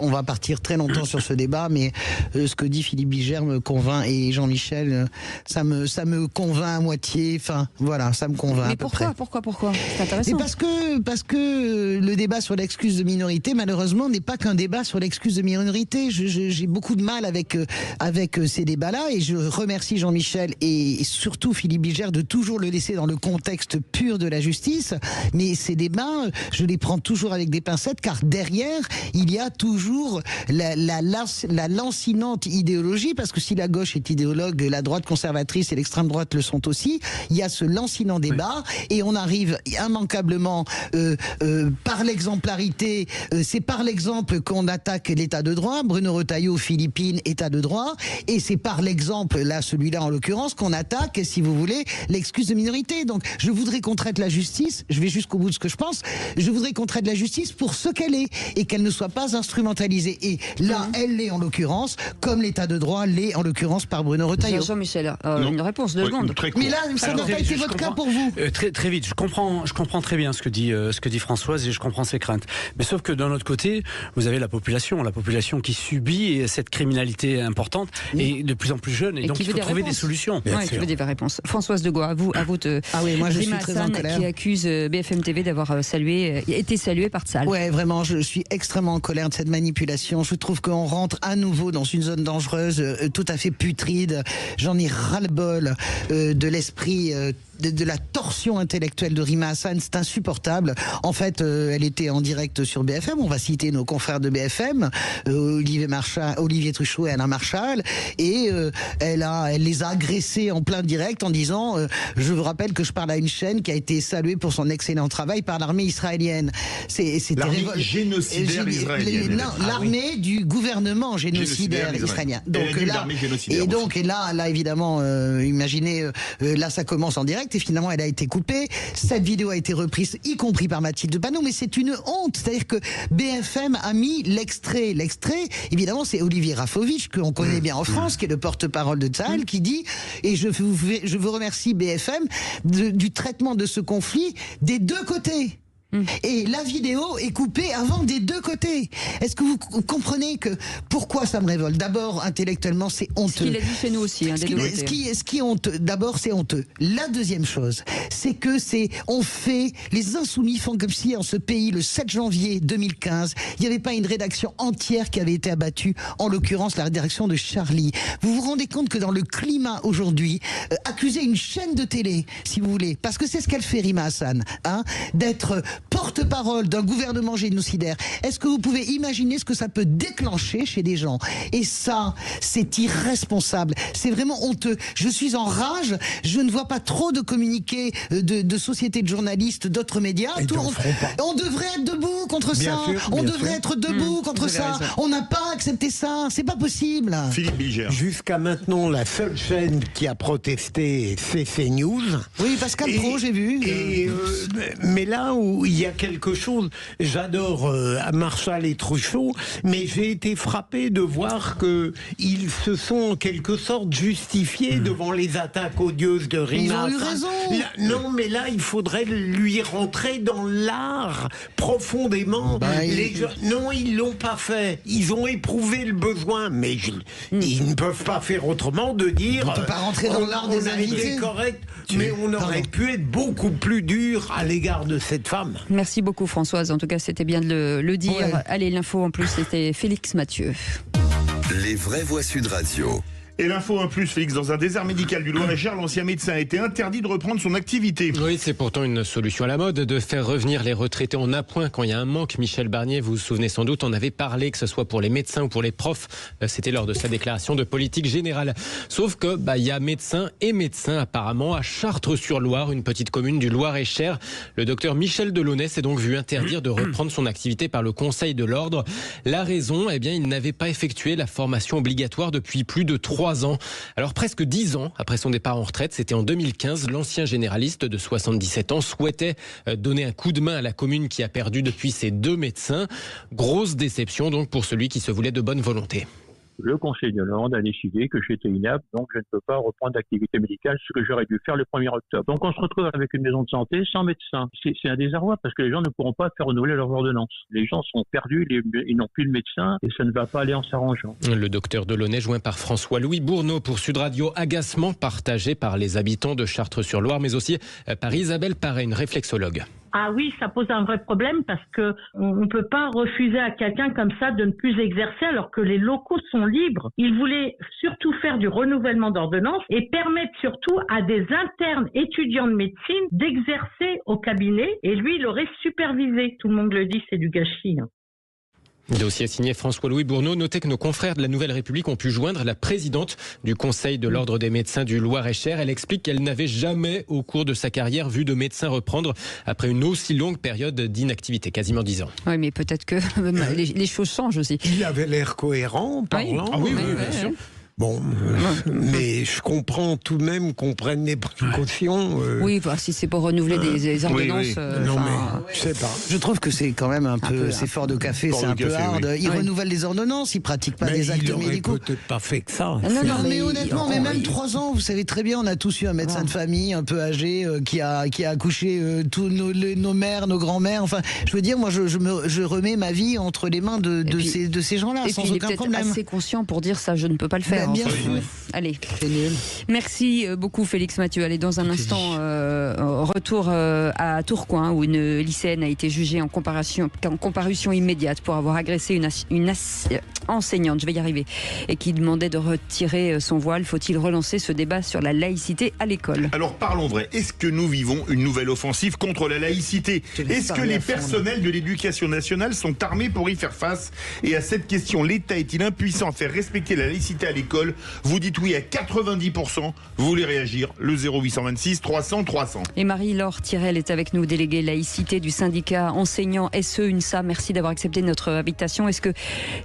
on va partir très longtemps sur ce débat, mais ce que dit Philippe Bilger me convainc et Jean-Michel, ça me convainc à moitié, enfin voilà, ça me convainc à peu près. Mais pourquoi C'est intéressant. Parce que le débat sur l'excuse de minorité, malheureusement, n'est pas qu'un débat sur l'excuse de minorité. J'ai beaucoup de mal avec ces débats-là et je remercie Jean-Michel et surtout Philippe Bilger de toujours le laisser dans le contexte pur de la justice. Mais ces débats, je les prends toujours avec des pincettes car derrière, il y a toujours la lancinante idéologie, parce que si la gauche est idéologue, la droite conservatrice et l'extrême droite le sont aussi. Il y a ce lancinant débat et on arrive immanquablement par l'exemplarité, c'est par l'exemple qu'on attaque l'état de droit. Bruno Retailleau, Philippines, état de droit, et c'est par l'exemple, là, celui-là en l'occurrence, qu'on attaque, si vous voulez, l'excuse de minorité. Donc, je voudrais qu'on traite la justice, je vais jusqu'au bout de ce que je pense, je voudrais qu'on traite la justice pour ce qu'elle est, et qu'elle ne soit pas instrumentalisée. Et là, elle l'est en l'occurrence, comme l'état de droit l'est en l'occurrence par Bruno Retailleau. Jean-Michel, une réponse, 2 secondes. Mais là, ça n'a pas été votre cas pour vous. Très vite, je comprends très bien ce que dit Françoise et je comprends ses craintes. Mais sauf que d'un autre côté, vous avez la population qui subit cette criminalité importante et de plus en plus jeune, et donc il faut trouver des solutions. Qui veut des vraies réponses. Françoise Degois, à vous de moi je suis très en colère. Qui accuse BFM TV d'avoir été salué par Tsal. Ouais, vraiment, je suis extrêmement en colère de cette manipulation. Je trouve qu'on rentre à nouveau dans une zone dangereuse, tout à fait putride. J'en ai ras-le-bol de l'esprit de la torsion intellectuelle de Rima Hassan, c'est insupportable. En fait, elle était en direct sur BFM, on va citer nos confrères de BFM, Olivier Truchot et Alain Marchal, et elle les a agressés en plein direct en disant je vous rappelle que je parle à une chaîne qui a été saluée pour son excellent travail par l'armée israélienne. L'armée génocidaire israélienne. L'armée du gouvernement génocidaire israélien. Donc là évidemment, imaginez, là ça commence en direct et finalement elle a été coupée. Cette vidéo a été reprise, y compris par Mathilde Panot, mais c'est une honte. C'est-à-dire que BFM a mis l'extrait. L'extrait, évidemment, c'est Olivier Rafovitch, qu'on connaît bien en France, qui est le porte-parole de Tsahal, qui dit, et je vous remercie BFM, du traitement de ce conflit des deux côtés. Et la vidéo est coupée avant des deux côtés. Est-ce que vous comprenez que pourquoi ça me révolte? D'abord, intellectuellement, c'est honteux. Ce qu'il a dit chez nous aussi, des deux côtés. Ce qui est honteux, d'abord, c'est honteux. La deuxième chose, c'est que les Insoumis font comme si en ce pays, le 7 janvier 2015, il n'y avait pas une rédaction entière qui avait été abattue, en l'occurrence la rédaction de Charlie. Vous vous rendez compte que dans le climat aujourd'hui, accuser une chaîne de télé, si vous voulez, parce que c'est ce qu'elle fait, Rima Hassan, d'être porte-parole d'un gouvernement génocidaire. Est-ce que vous pouvez imaginer ce que ça peut déclencher chez des gens? Et ça, c'est irresponsable. C'est vraiment honteux. Je suis en rage. Je ne vois pas trop de communiqués de sociétés de journalistes, d'autres médias. On devrait être debout contre ça. On devrait être debout contre ça. On n'a pas accepté ça. C'est pas possible. Philippe Bilger. Jusqu'à maintenant, la seule chaîne qui a protesté, c'est CNews. Oui, Pascal Pro, j'ai vu. Mais là où il y a quelque chose, j'adore Marchal et Truchot, mais j'ai été frappé de voir que ils se sont en quelque sorte justifiés devant les attaques odieuses de Rima. Ils ont eu raison. Non, mais là, il faudrait lui rentrer dans l'art profondément. Non, ils l'ont pas fait. Ils ont éprouvé le besoin, mais ils ne peuvent pas faire autrement de dire. On ne peut pas rentrer dans l'art des invités. Correct, mais on aurait pu être beaucoup plus dur à l'égard de cette femme. Merci beaucoup Françoise, en tout cas c'était bien de le dire. Ouais. Allez, l'info en plus c'était Félix Mathieu. Les vraies voix Sud Radio. Et l'info en plus, Félix, dans un désert médical du Loir-et-Cher, l'ancien médecin a été interdit de reprendre son activité. Oui, c'est pourtant une solution à la mode de faire revenir les retraités en appoint quand il y a un manque. Michel Barnier, vous vous souvenez sans doute, en avait parlé, que ce soit pour les médecins ou pour les profs. C'était lors de sa déclaration de politique générale. Sauf que il y a médecins et médecins apparemment à Chartres-sur-Loire, une petite commune du Loir-et-Cher. Le docteur Michel Delaunay s'est donc vu interdire de reprendre son activité par le Conseil de l'Ordre. La raison, il n'avait pas effectué la formation obligatoire depuis plus de 3 ans. Alors presque 10 ans après son départ en retraite, c'était en 2015, l'ancien généraliste de 77 ans souhaitait donner un coup de main à la commune qui a perdu depuis ses 2 médecins. Grosse déception donc pour celui qui se voulait de bonne volonté. Le Conseil de l'Ordre a décidé que j'étais inapte, donc je ne peux pas reprendre d'activité médicale, ce que j'aurais dû faire le 1er octobre. Donc on se retrouve avec une maison de santé sans médecin. C'est un désarroi parce que les gens ne pourront pas faire renouveler leurs ordonnances. Les gens sont perdus, ils n'ont plus de médecin et ça ne va pas aller en s'arrangeant. Le docteur Delaunay, joint par François-Louis Bourneau pour Sud Radio, agacement partagé par les habitants de Chartres-sur-Loire, mais aussi par Isabelle Paré, une réflexologue. Ah oui, ça pose un vrai problème parce que on ne peut pas refuser à quelqu'un comme ça de ne plus exercer alors que les locaux sont libres. Il voulait surtout faire du renouvellement d'ordonnances et permettre surtout à des internes étudiants de médecine d'exercer au cabinet et lui, il aurait supervisé. Tout le monde le dit, c'est du gâchis. Dossier signé François-Louis Bourneau. Notez que nos confrères de la Nouvelle République ont pu joindre la présidente du Conseil de l'Ordre des médecins du Loir-et-Cher. Elle explique qu'elle n'avait jamais, au cours de sa carrière, vu de médecin reprendre après une aussi longue période d'inactivité, quasiment 10 ans. Oui, mais peut-être que les choses changent aussi. Il avait l'air cohérent en parlant. Ah oui, bien sûr. Bon, mais je comprends tout de même qu'on prenne des précautions. Oui, si c'est pour renouveler des ordonnances. Non, mais je sais pas. Je trouve que c'est quand même un peu, c'est fort de café, c'est un peu hard. Oui. Ils renouvellent les ordonnances, ils pratiquent pas des actes médicaux. Peut-être pas fait que ça. Non, mais honnêtement, mais même 3 ans, vous savez très bien, on a tous eu un médecin de famille un peu âgé qui a accouché tous nos mères, nos grands-mères. Enfin, je veux dire, moi, je remets ma vie entre les mains de ces gens-là, sans aucun problème. Il est peut-être assez conscient pour dire ça, je ne peux pas le faire. Bien sûr. Allez, c'est nul. Merci beaucoup Félix Mathieu. Allez, dans un instant, retour à Tourcoing où une lycéenne a été jugée en comparution immédiate pour avoir agressé une enseignante, je vais y arriver, et qui demandait de retirer son voile. Faut-il relancer ce débat sur la laïcité à l'école? Alors parlons vrai, est-ce que nous vivons une nouvelle offensive contre la laïcité? Est-ce que les personnels de l'éducation nationale sont armés pour y faire face? Et à cette question, l'État est-il impuissant à faire respecter la laïcité à l'école? Vous dites oui à 90%, vous voulez réagir, le 0826 300 300. Et Marie-Laure Tirel est avec nous, déléguée laïcité du syndicat enseignant SE UNSA. Merci d'avoir accepté notre invitation. Est-ce que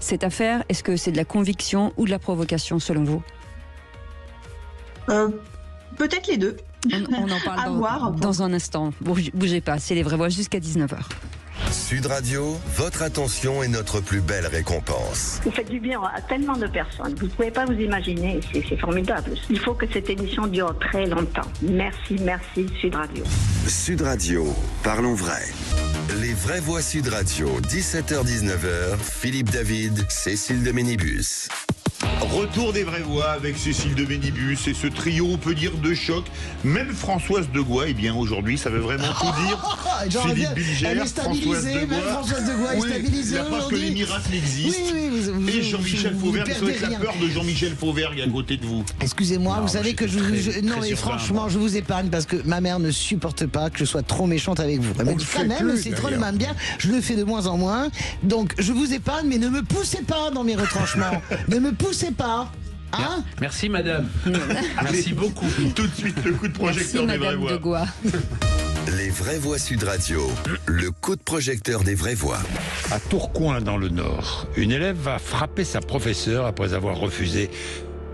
cette affaire, est-ce que c'est de la conviction ou de la provocation selon vous? Peut-être les deux. On en parle dans un instant. Bougez pas, c'est les vraies voix jusqu'à 19h. Sud Radio, votre attention est notre plus belle récompense. Vous faites du bien à tellement de personnes. Vous ne pouvez pas vous imaginer. C'est formidable. Il faut que cette émission dure très longtemps. Merci Sud Radio. Sud Radio, parlons vrai. Les vraies voix Sud Radio, 17h-19h, Philippe David, Cécile de Ménibus. Retour des vraies voix avec Cécile de Ménibus et ce trio, on peut dire, de choc. Même Françoise de Gois, aujourd'hui, ça veut vraiment tout dire. Philippe Bilger, Françoise de Gois. est stabilisée. La preuve que les miracles existent. Et Jean-Michel Fauvergue, ça doit être la peur de Jean-Michel Fauvergue à côté de vous. Excusez-moi, vous savez que non, mais franchement, je vous épargne parce que ma mère ne supporte pas que je sois trop méchante avec vous. Elle me dit quand même, c'est trop le même bien. Je le fais de moins en moins. Donc, je vous épargne, mais ne me poussez pas dans mes retranchements. Ne me poussez pas. Hein? Merci madame. Merci beaucoup. Tout de suite le coup de projecteur des vraies voix. De Gois. Les vraies voix Sud Radio, le coup de projecteur des vraies voix. À Tourcoing dans le Nord, une élève va frapper sa professeure après avoir refusé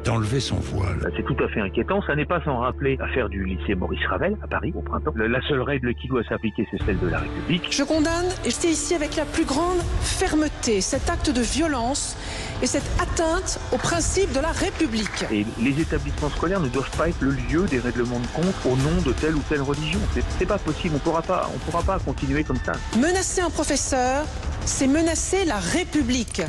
d'enlever son voile. C'est tout à fait inquiétant. Ça n'est pas sans rappeler l'affaire du lycée Maurice Ravel à Paris au printemps. La seule règle qui doit s'appliquer, c'est celle de la République. Je condamne, et je dis ici avec la plus grande fermeté, cet acte de violence et cette atteinte au principe de la République. Et les établissements scolaires ne doivent pas être le lieu des règlements de compte au nom de telle ou telle religion. C'est pas possible. On pourra pas continuer comme ça. Menacer un professeur, c'est menacer la République.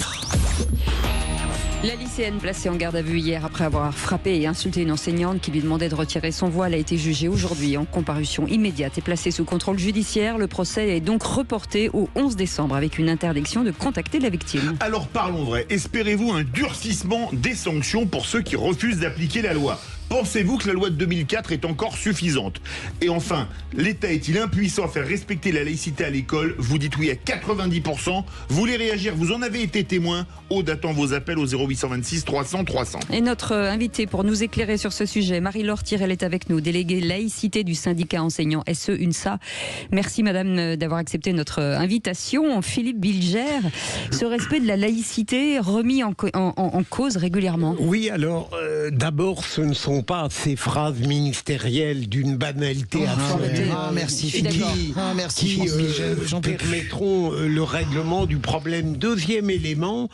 La lycéenne placée en garde à vue hier après avoir frappé et insulté une enseignante qui lui demandait de retirer son voile a été jugée aujourd'hui en comparution immédiate et placée sous contrôle judiciaire. Le procès est donc reporté au 11 décembre avec une interdiction de contacter la victime. Alors parlons vrai, espérez-vous un durcissement des sanctions pour ceux qui refusent d'appliquer la loi ? Pensez-vous que la loi de 2004 est encore suffisante ? Et enfin, l'État est-il impuissant à faire respecter la laïcité à l'école ? Vous dites oui à 90%. Vous voulez réagir ? Vous en avez été témoin. Aude attend vos appels au 0826 300 300. Et notre invitée pour nous éclairer sur ce sujet, Marie-Laure Tirel est avec nous, déléguée laïcité du syndicat enseignant SE UNSA. Merci madame d'avoir accepté notre invitation. Philippe Bilger, ce respect de la laïcité remis en cause régulièrement. Oui, alors d'abord ce ne sont pas ces phrases ministérielles d'une banalité absolue merci qui permettront le règlement du problème. Deuxième élément,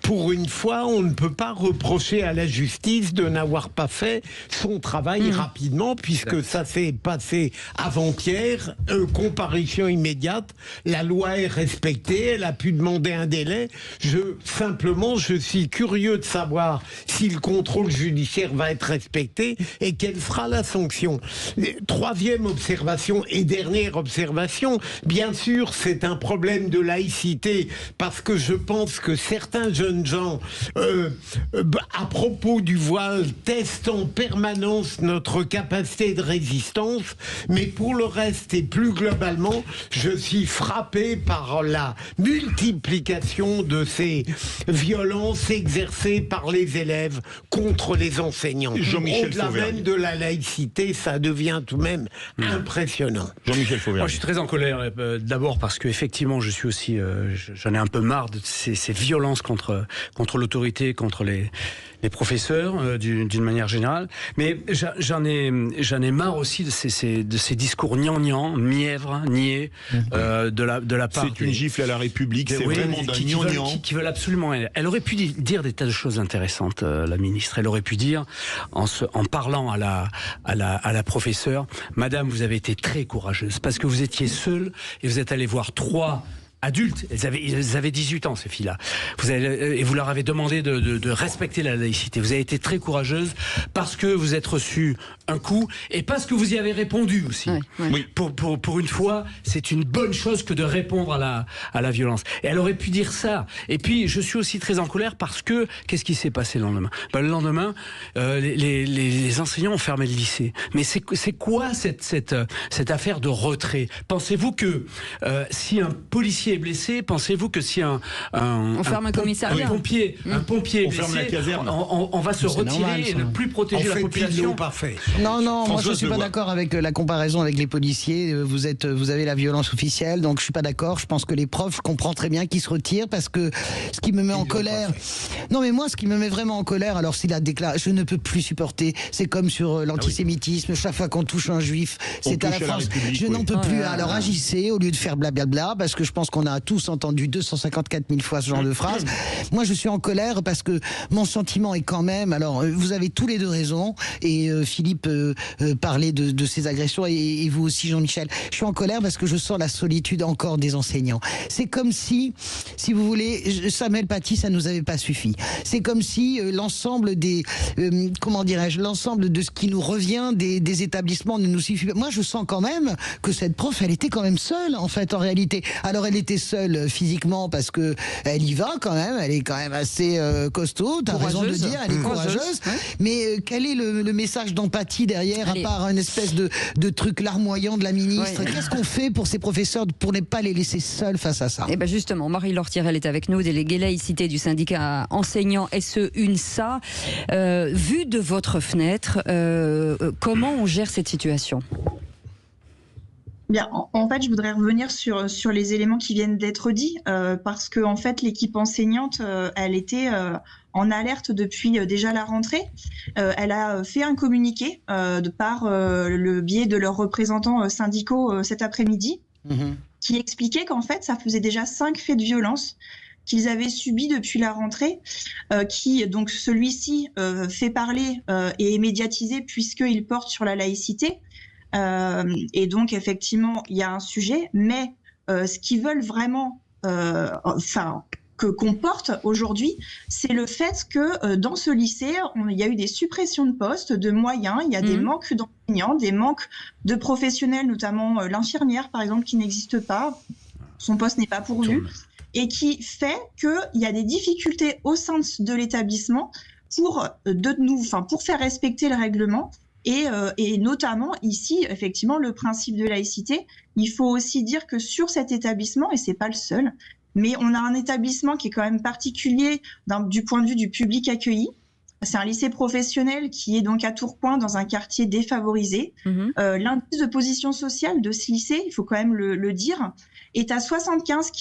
pour une fois, on ne peut pas reprocher à la justice de n'avoir pas fait son travail rapidement, puisque ça s'est passé avant-hier, comparution immédiate, la loi est respectée, elle a pu demander un délai. Simplement, je suis curieux de savoir si le contrôle judiciaire va être respecté et quelle sera la sanction. Troisième observation et dernière observation, bien sûr, c'est un problème de laïcité, parce que je pense que certains jeunes gens, à propos du voile, testent en permanence notre capacité de résistance, mais pour le reste et plus globalement, je suis frappé par la multiplication de ces violences exercées par les élèves contre les enseignants. Au-delà même de la laïcité, ça devient tout de même impressionnant. Jean-Michel Fauvergne. Moi, je suis très en colère, d'abord parce qu'effectivement, je suis aussi, j'en ai un peu marre de ces violences contre l'autorité, contre les professeurs, d'une manière générale. Mais j'en ai marre aussi de ces discours gnangnang, mièvres, niais, de la part. C'est une gifle à la République, c'est vraiment d'un gnangnang. Qui veulent absolument. Elle aurait pu dire des tas de choses intéressantes, la ministre. Elle aurait pu dire, en parlant à la professeure, Madame, vous avez été très courageuse parce que vous étiez seule et vous êtes allée voir 3 adultes, elles avaient 18 ans ces filles-là. Et vous leur avez demandé de respecter la laïcité. Vous avez été très courageuse parce que vous êtes reçu un coup et parce que vous y avez répondu aussi. Oui. Pour une fois, c'est une bonne chose que de répondre à la violence. Et elle aurait pu dire ça. Et puis, je suis aussi très en colère parce que qu'est-ce qui s'est passé le lendemain ? Le lendemain, les enseignants ont fermé le lycée. Mais c'est quoi cette affaire de retrait ? Pensez-vous que si un policier est blessé, pensez-vous que si un pompier est blessé, on va se retirer normal, et ne plus protéger la population ? Non, moi je suis pas d'accord avec la comparaison avec les policiers. Vous avez la violence officielle, donc je suis pas d'accord. Je pense que les profs, je comprends très bien qu'ils se retirent parce que ce qui me met en colère. Non, mais moi, ce qui me met vraiment en colère, alors s'il a déclaré, je ne peux plus supporter. C'est comme sur l'antisémitisme. Chaque fois qu'on touche un juif, c'est à la France. Je n'en peux plus. Alors agissez au lieu de faire blablabla, parce que je pense qu'on a tous entendu 254 000 fois ce genre de phrase. Moi, je suis en colère parce que mon sentiment est quand même. Alors, vous avez tous les deux raison, et Philippe parlait de ces agressions, et vous aussi, Jean-Michel. Je suis en colère parce que je sens la solitude encore des enseignants. C'est comme si vous voulez, Samuel Paty, ça nous avait pas suffi. C'est comme si l'ensemble des, l'ensemble de ce qui nous revient des établissements ne nous suffit pas. Moi, je sens quand même que cette prof, elle était quand même seule, en fait, en réalité. Alors, elle était seule physiquement parce que elle y va quand même, elle est quand même assez costaud, t'as raison de dire, elle est courageuse. Mais quel est le message d'empathie derrière, à part une espèce de truc larmoyant de la ministre? Qu'est-ce qu'on fait pour ces professeurs pour ne pas les laisser seuls face à ça? Et bien justement, Marie-Laure Tirel est avec nous, déléguée laïcité du syndicat enseignant SE UNSA. Vu de votre fenêtre, comment on gère cette situation? Bien, en fait, je voudrais revenir sur les éléments qui viennent d'être dits, parce que en fait, l'équipe enseignante, elle était en alerte depuis déjà la rentrée. Elle a fait un communiqué de par le biais de leurs représentants syndicaux cet après-midi, qui expliquait qu'en fait, ça faisait déjà 5 faits de violence qu'ils avaient subis depuis la rentrée, donc celui-ci fait parler et est médiatisé puisqu'il porte sur la laïcité. Et donc effectivement il y a un sujet, mais ce qu'ils veulent vraiment qu'on porte aujourd'hui, c'est le fait que dans ce lycée, il y a eu des suppressions de postes, de moyens, il y a des manques d'enseignants, des manques de professionnels, notamment l'infirmière par exemple qui n'existe pas, son poste n'est pas pourvu, et qui fait qu'il y a des difficultés au sein de l'établissement pour faire respecter le règlement. Et notamment ici, effectivement, le principe de laïcité. Il faut aussi dire que sur cet établissement, et c'est pas le seul, mais on a un établissement qui est quand même particulier du point de vue du public accueilli. C'est un lycée professionnel qui est donc à Tourcoing, dans un quartier défavorisé. L'indice de position sociale de ce lycée, il faut quand même le dire, est à 75,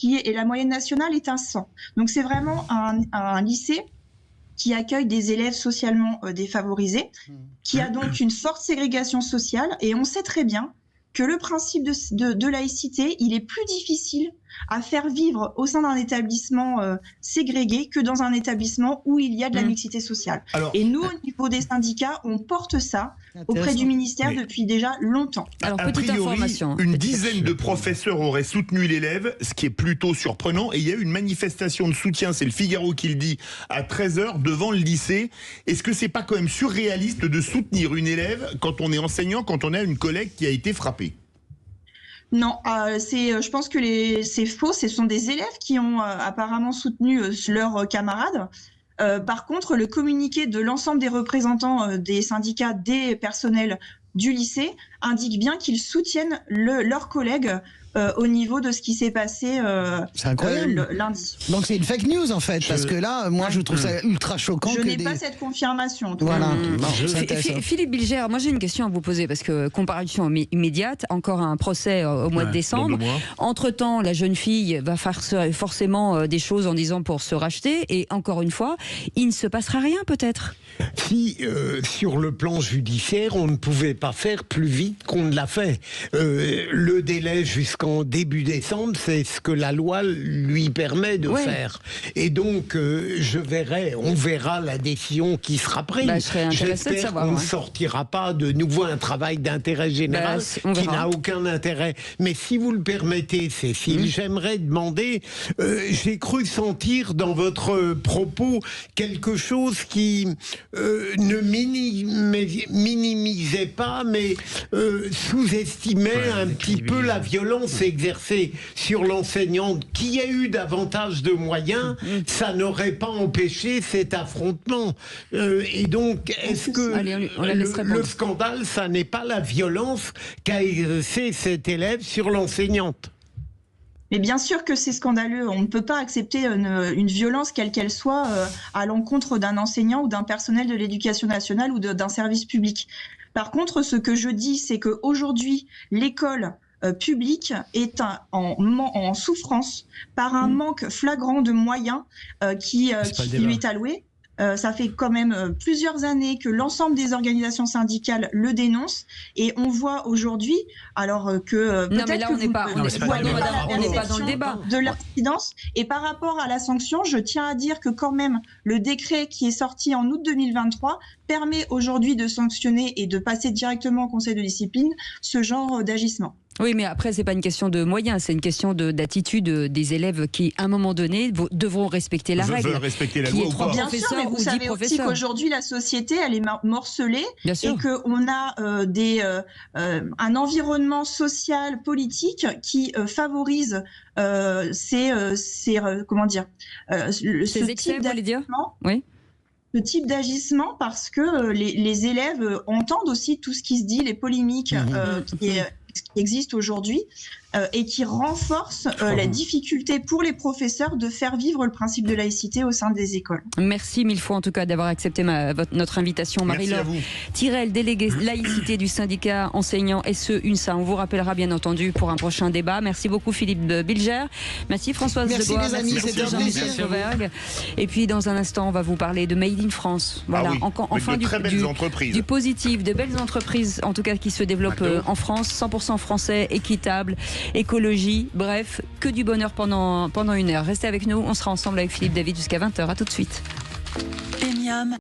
et la moyenne nationale est à 100. Donc c'est vraiment un lycée qui accueille des élèves socialement défavorisés, qui a donc une forte ségrégation sociale. Et on sait très bien que le principe de laïcité, il est plus difficile à faire vivre au sein d'un établissement ségrégé que dans un établissement où il y a de la mixité sociale. Et nous, au niveau des syndicats, on porte ça auprès du ministère depuis déjà longtemps. Alors, a petite priori, information. une dizaine de professeurs auraient soutenu l'élève, ce qui est plutôt surprenant. Et il y a eu une manifestation de soutien, c'est le Figaro qui le dit, à 13h devant le lycée. Est-ce que c'est pas quand même surréaliste de soutenir une élève quand on est enseignant, quand on a une collègue qui a été frappée ? Non, je pense que c'est faux. Ce sont des élèves qui ont apparemment soutenu leurs camarades. Par contre, le communiqué de l'ensemble des représentants des syndicats des personnels du lycée indique bien qu'ils soutiennent leurs collègues au niveau de ce qui s'est passé lundi. Donc c'est une fake news en fait, parce que là, moi je trouve ça ultra choquant. Je n'ai pas cette confirmation. Voilà. Philippe Bilger, moi j'ai une question à vous poser, parce que comparution immédiate, encore un procès au mois de décembre. Entre-temps, la jeune fille va faire forcément des choses en disant pour se racheter, et encore une fois, il ne se passera rien peut-être. Si sur le plan judiciaire, on ne pouvait pas faire plus vite qu'on ne l'a fait. Le délai jusqu'en début décembre, c'est ce que la loi lui permet de faire. Et donc, on verra la décision qui sera prise. J'espère qu'on ne sortira pas de nouveau un travail d'intérêt général qui n'a aucun intérêt. Mais si vous le permettez, Cécile, j'aimerais demander, j'ai cru sentir dans votre propos quelque chose qui ne minimisait pas, mais sous-estimait un petit peu la violence exercée sur l'enseignante. Qui a eu davantage de moyens, ça n'aurait pas empêché cet affrontement. Et donc, est-ce que le scandale, ça n'est pas la violence qu'a exercé cet élève sur l'enseignante ? Mais bien sûr que c'est scandaleux. On ne peut pas accepter une violence, quelle qu'elle soit, à l'encontre d'un enseignant ou d'un personnel de l'éducation nationale ou d'un service public. Par contre, ce que je dis, c'est qu'aujourd'hui, l'école publique est en souffrance par un manque flagrant de moyens qui lui est alloué. Ça fait quand même plusieurs années que l'ensemble des organisations syndicales le dénoncent, et on voit aujourd'hui, alors que peut-être que on n'est pas dans le débat de l'incidence. Et par rapport à la sanction, je tiens à dire que quand même le décret qui est sorti en août 2023 permet aujourd'hui de sanctionner et de passer directement au conseil de discipline ce genre d'agissement. Oui, mais après, c'est pas une question de moyens, c'est une question d'attitude des élèves qui, à un moment donné, devront respecter la règle. Respecter la loi ou pas. Bien sûr, mais vous savez aussi qu'aujourd'hui, la société, elle est morcelée, et qu'on a un environnement social, politique qui favorise ce type d'agissement, parce que les élèves entendent aussi tout ce qui se dit, les polémiques qui existent aujourd'hui, et qui renforcent la difficulté pour les professeurs de faire vivre le principe de laïcité au sein des écoles. Merci mille fois en tout cas d'avoir accepté notre invitation. Marie-Laure Tirel, déléguée laïcité du syndicat enseignant SE UNSA. On vous rappellera bien entendu pour un prochain débat. Merci beaucoup Philippe Bilger. Merci Françoise Degois. Merci Jean-Michel Fauvergue. Et puis dans un instant, on va vous parler de Made in France. Voilà, enfin du positif, de belles entreprises en tout cas qui se développent en France, 100% français, équitable, écologie, bref, que du bonheur pendant une heure. Restez avec nous, on sera ensemble avec Philippe David jusqu'à 20h. À tout de suite.